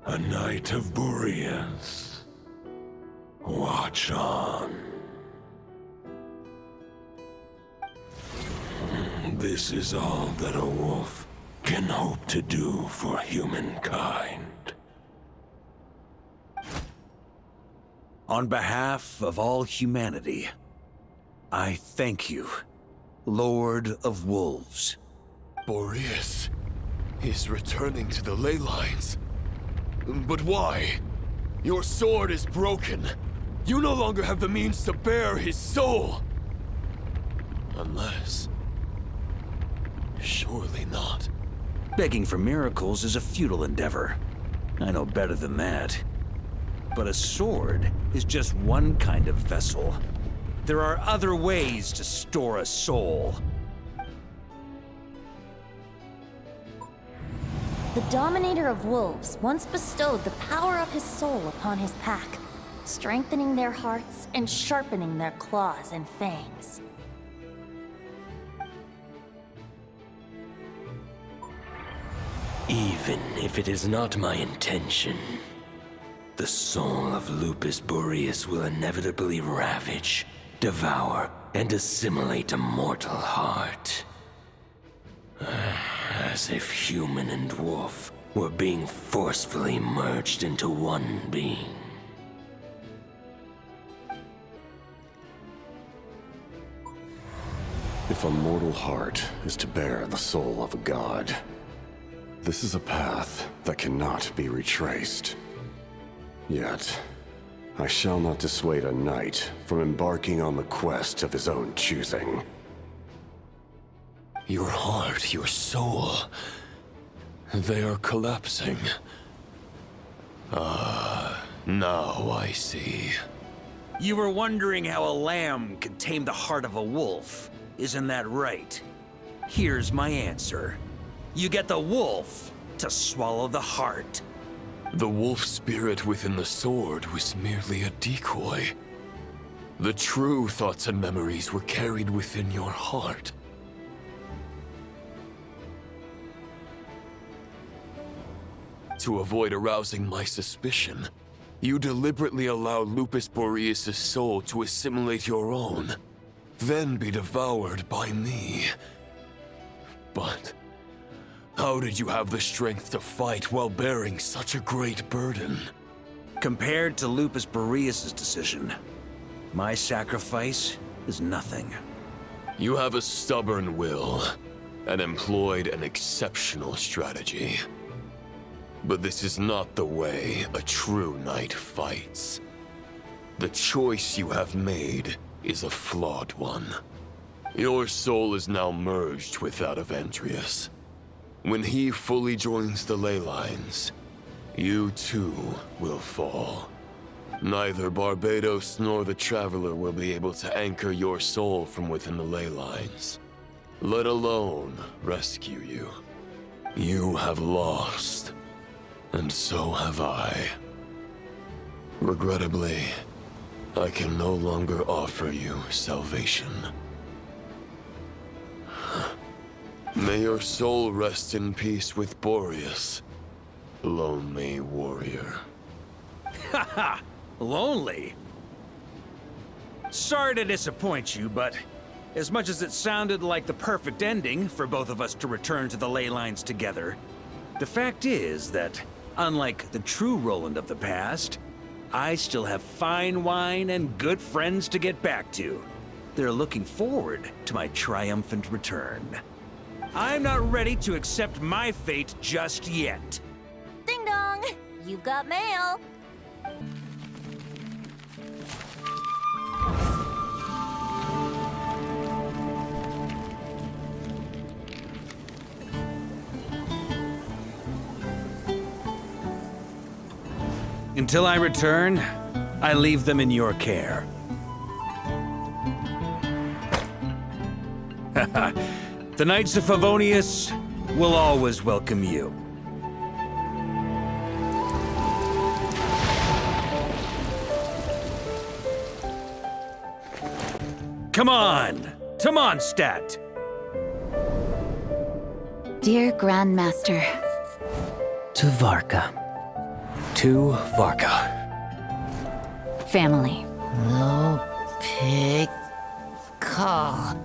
A Knight of Boreas. Watch on. This is all that a wolf can hope to do for humankind. On behalf of all humanity, I thank you, Lord of Wolves. Boreas is returning to the ley lines. But why? Your sword is broken. You no longer have the means to bear his soul. Unless... surely not. Begging for miracles is a futile endeavor. I know better than that. But a sword is just one kind of vessel. There are other ways to store a soul. The Dominator of Wolves once bestowed the power of his soul upon his pack, strengthening their hearts and sharpening their claws and fangs. Even if it is not my intention, the soul of Lupus Boreas will inevitably ravage, devour, and assimilate a mortal heart. As if human and wolf were being forcefully merged into one being. If a mortal heart is to bear the soul of a god, This is a path that cannot be retraced. Yet, I shall not dissuade a knight from embarking on the quest of his own choosing. Your heart, your soul, they are collapsing. Now I see. You were wondering how a lamb could tame the heart of a wolf, isn't that right? Here's my answer. You get the wolf to swallow the heart. The wolf spirit within the sword was merely a decoy. The true thoughts and memories were carried within your heart. To avoid arousing my suspicion, you deliberately allow Lupus Boreas' soul to assimilate your own, then be devoured by me. But how did you have the strength to fight while bearing such a great burden? Compared to Lupus Boreas' decision, my sacrifice is nothing. You have a stubborn will, and employed an exceptional strategy. But this is not the way a true knight fights. The choice you have made is a flawed one. Your soul is now merged with that of Andreas. When he fully joins the ley lines, you too will fall. Neither Barbados nor the Traveler will be able to anchor your soul from within the ley lines, let alone rescue you. You have lost, and so have I. Regrettably, I can no longer offer you salvation. May your soul rest in peace with Boreas, lonely warrior. Haha, lonely? Sorry to disappoint you, but as much as it sounded like the perfect ending for both of us to return to the ley lines together, the fact is that, unlike the true Roland of the past, I still have fine wine and good friends to get back to. They're looking forward to my triumphant return. I'm not ready to accept my fate just yet. Ding dong! You've got mail. Until I return, I leave them in your care. The Knights of Favonius will always welcome you. Come on! To Mondstadt! Dear Grandmaster. To Varka. To Varka. Family. No pig call.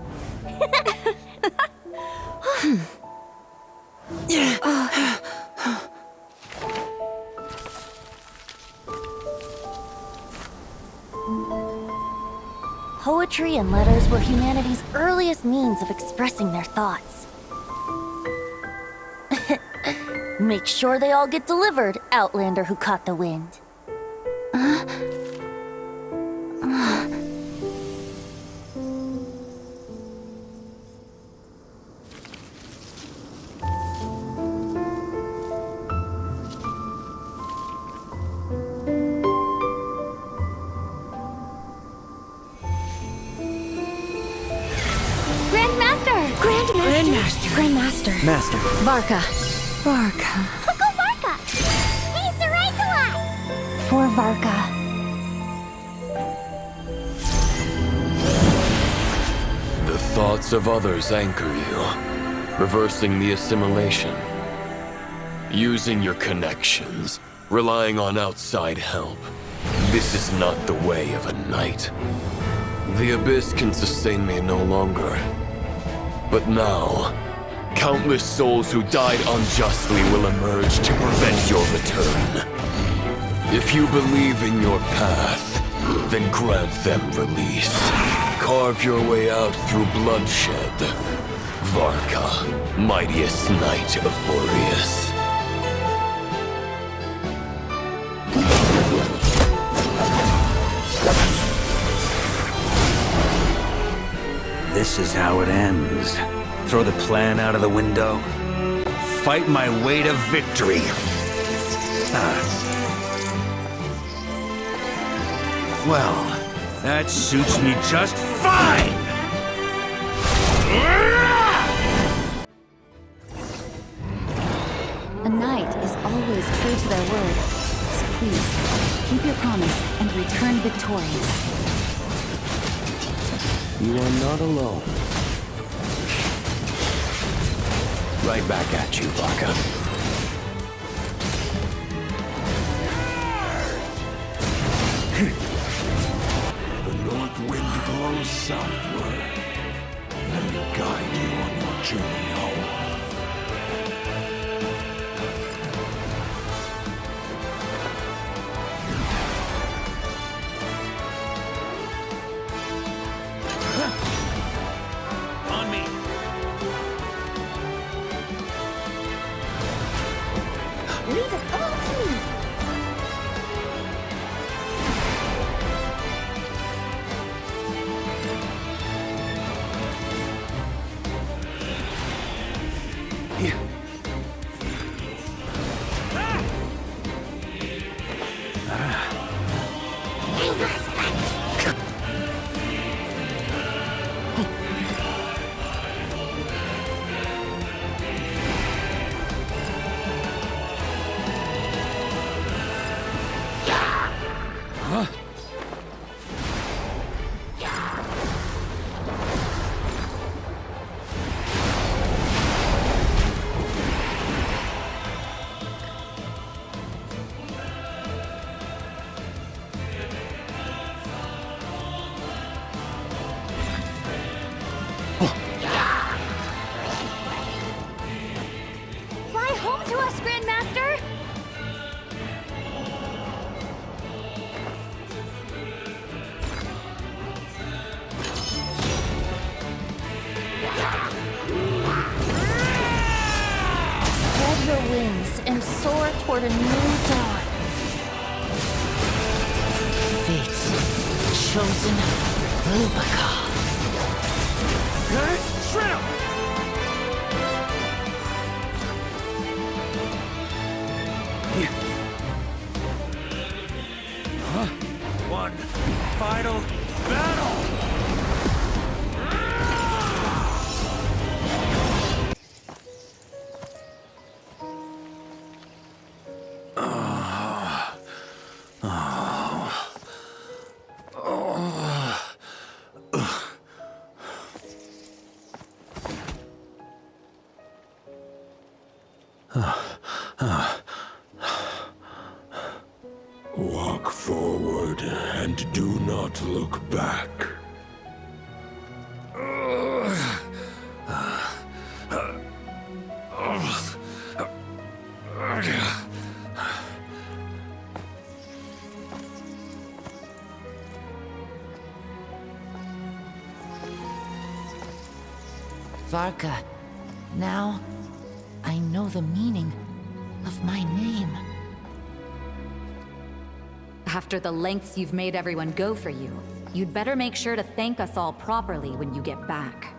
Poetry and letters were humanity's earliest means of expressing their thoughts. Make sure they all get delivered, Outlander who caught the wind. Grandmaster. Master. Varka. Uncle Varka! He's the right to us! For Varka. The thoughts of others anchor you, reversing the assimilation. Using your connections, relying on outside help. This is not the way of a knight. The Abyss can sustain me no longer. But now, countless souls who died unjustly will emerge to prevent your return. If you believe in your path, then grant them release. Carve your way out through bloodshed. Varka, mightiest knight of Boreas. this is how it ends. Throw the plan out of the window. Fight my way to victory. Well, that suits me just fine! A knight is always true to their word. So please, keep your promise and return victorious. You are not alone. Right back at you, Varka. The north wind blows southward. Let me guide you on your journey home. On me! Leave it all to me. Fly home to us, Grandmaster! Spread your wings and soar toward a new dawn. Fate's chosen Lupus. One final battle! Walk forward and do not look back. Varka, now I know the meaning of my name. After the lengths you've made everyone go for you, you'd better make sure to thank us all properly when you get back.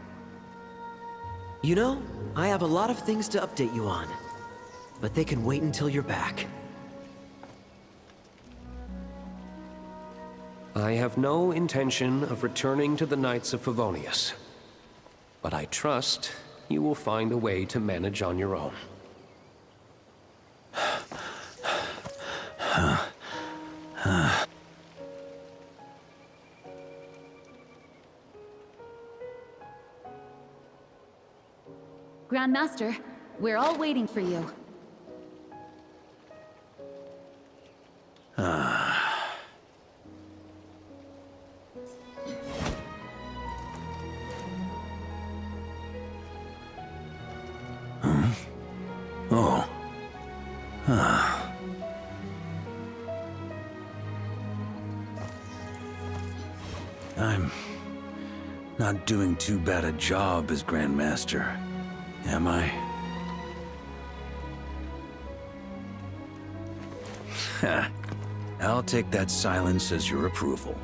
You know, I have a lot of things to update you on, but they can wait until you're back. I have no intention of returning to the Knights of Favonius, but I trust you will find a way to manage on your own. Grandmaster, we're all waiting for you. Oh. I'm not doing too bad a job as Grandmaster, am I? I'll take that silence as your approval.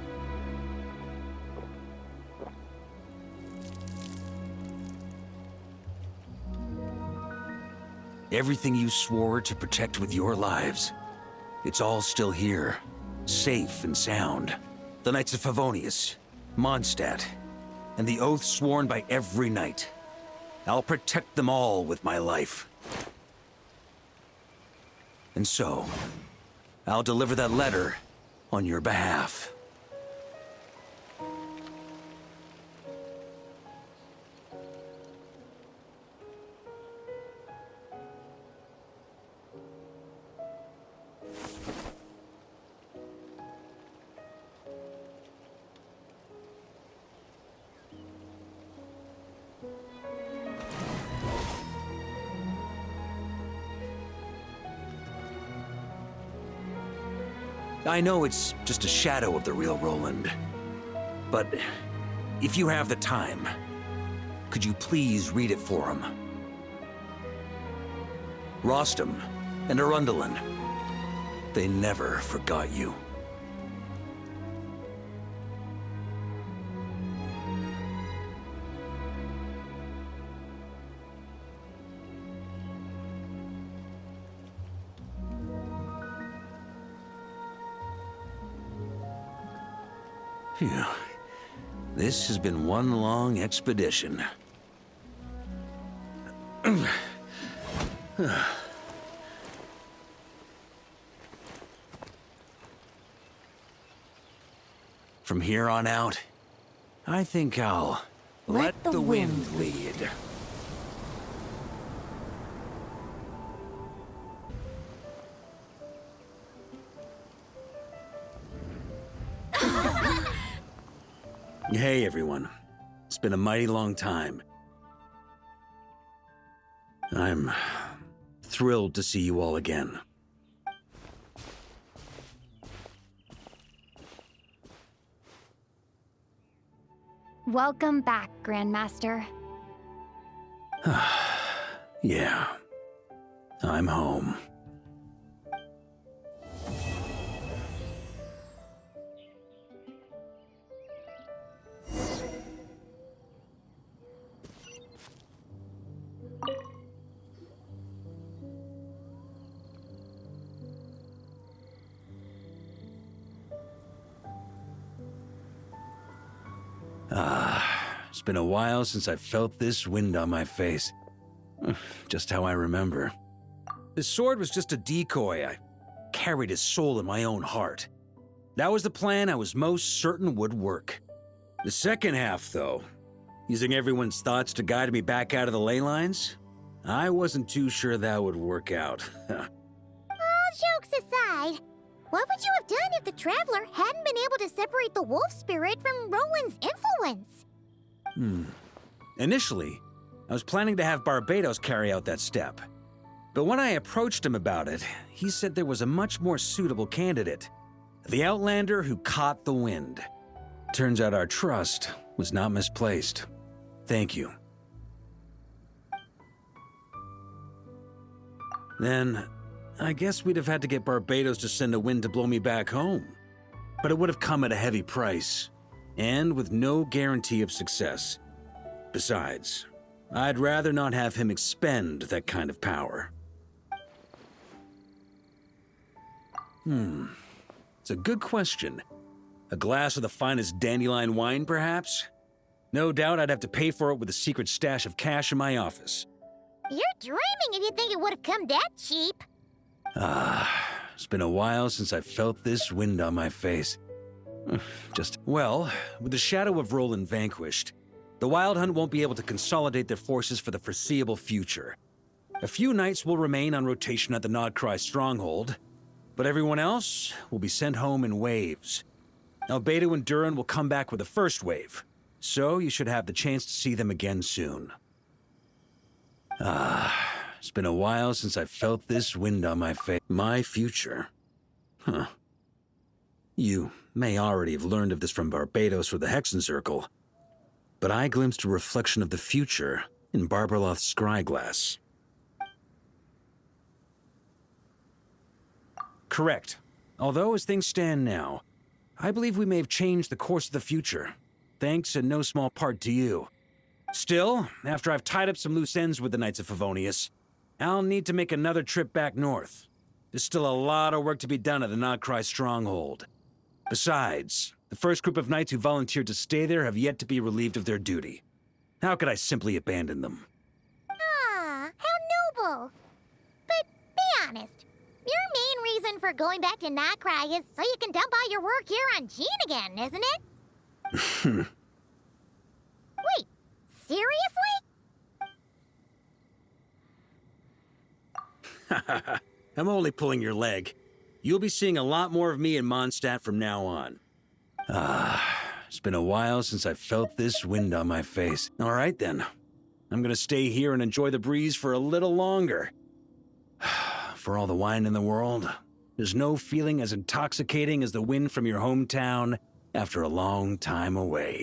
Everything you swore to protect with your lives. It's all still here, safe and sound. The Knights of Favonius, Mondstadt, and the oath sworn by every knight. I'll protect them all with my life. And so, I'll deliver that letter on your behalf. I know it's just a shadow of the real Roland, but if you have the time, could you please read it for him? Rostam and Arundelen, they never forgot you. Phew. This has been one long expedition. From here on out, I think I'll let the wind lead. Hey, everyone. It's been a mighty long time. I'm thrilled to see you all again. Welcome back, Grandmaster. Yeah. I'm home. It's been a while since I felt this wind on my face. Just how I remember. His sword was just a decoy. I carried his soul in my own heart. That was the plan I was most certain would work. The second half, though, using everyone's thoughts to guide me back out of the ley lines, I wasn't too sure that would work out. All jokes aside, what would you have done if the Traveler hadn't been able to separate the wolf spirit from Roland's influence? Initially, I was planning to have Barbatos carry out that step. But when I approached him about it, he said there was a much more suitable candidate. The Outlander who caught the wind. Turns out our trust was not misplaced. Thank you. Then, I guess we'd have had to get Barbatos to send a wind to blow me back home. But it would have come at a heavy price, and with no guarantee of success. Besides, I'd rather not have him expend that kind of power. It's a good question. A glass of the finest dandelion wine, perhaps? No doubt I'd have to pay for it with a secret stash of cash in my office. You're dreaming if you think it would have come that cheap. It's been a while since I felt this wind on my face. Well, with the shadow of Roland vanquished, the Wild Hunt won't be able to consolidate their forces for the foreseeable future. A few knights will remain on rotation at the Nodcry stronghold, but everyone else will be sent home in waves. Albedo and Durin will come back with the first wave, so you should have the chance to see them again soon. It's been a while since I felt this wind on my face. My future? You may already have learned of this from Barbatos or the Hexen Circle, but I glimpsed a reflection of the future in Barbarloth's scryglass. Correct. Although, as things stand now, I believe we may have changed the course of the future, thanks in no small part to you. Still, after I've tied up some loose ends with the Knights of Favonius, I'll need to make another trip back north. There's still a lot of work to be done at the Nagcry stronghold. Besides, the first group of knights who volunteered to stay there have yet to be relieved of their duty. How could I simply abandon them? Ah, how noble. But be honest, your main reason for going back to Nagcry is so you can dump all your work here on Gene again, isn't it? Wait, seriously? I'm only pulling your leg. You'll be seeing a lot more of me in Mondstadt from now on. It's been a while since I felt this wind on my face. All right then. I'm gonna stay here and enjoy the breeze for a little longer. For all the wine in the world, there's no feeling as intoxicating as the wind from your hometown after a long time away.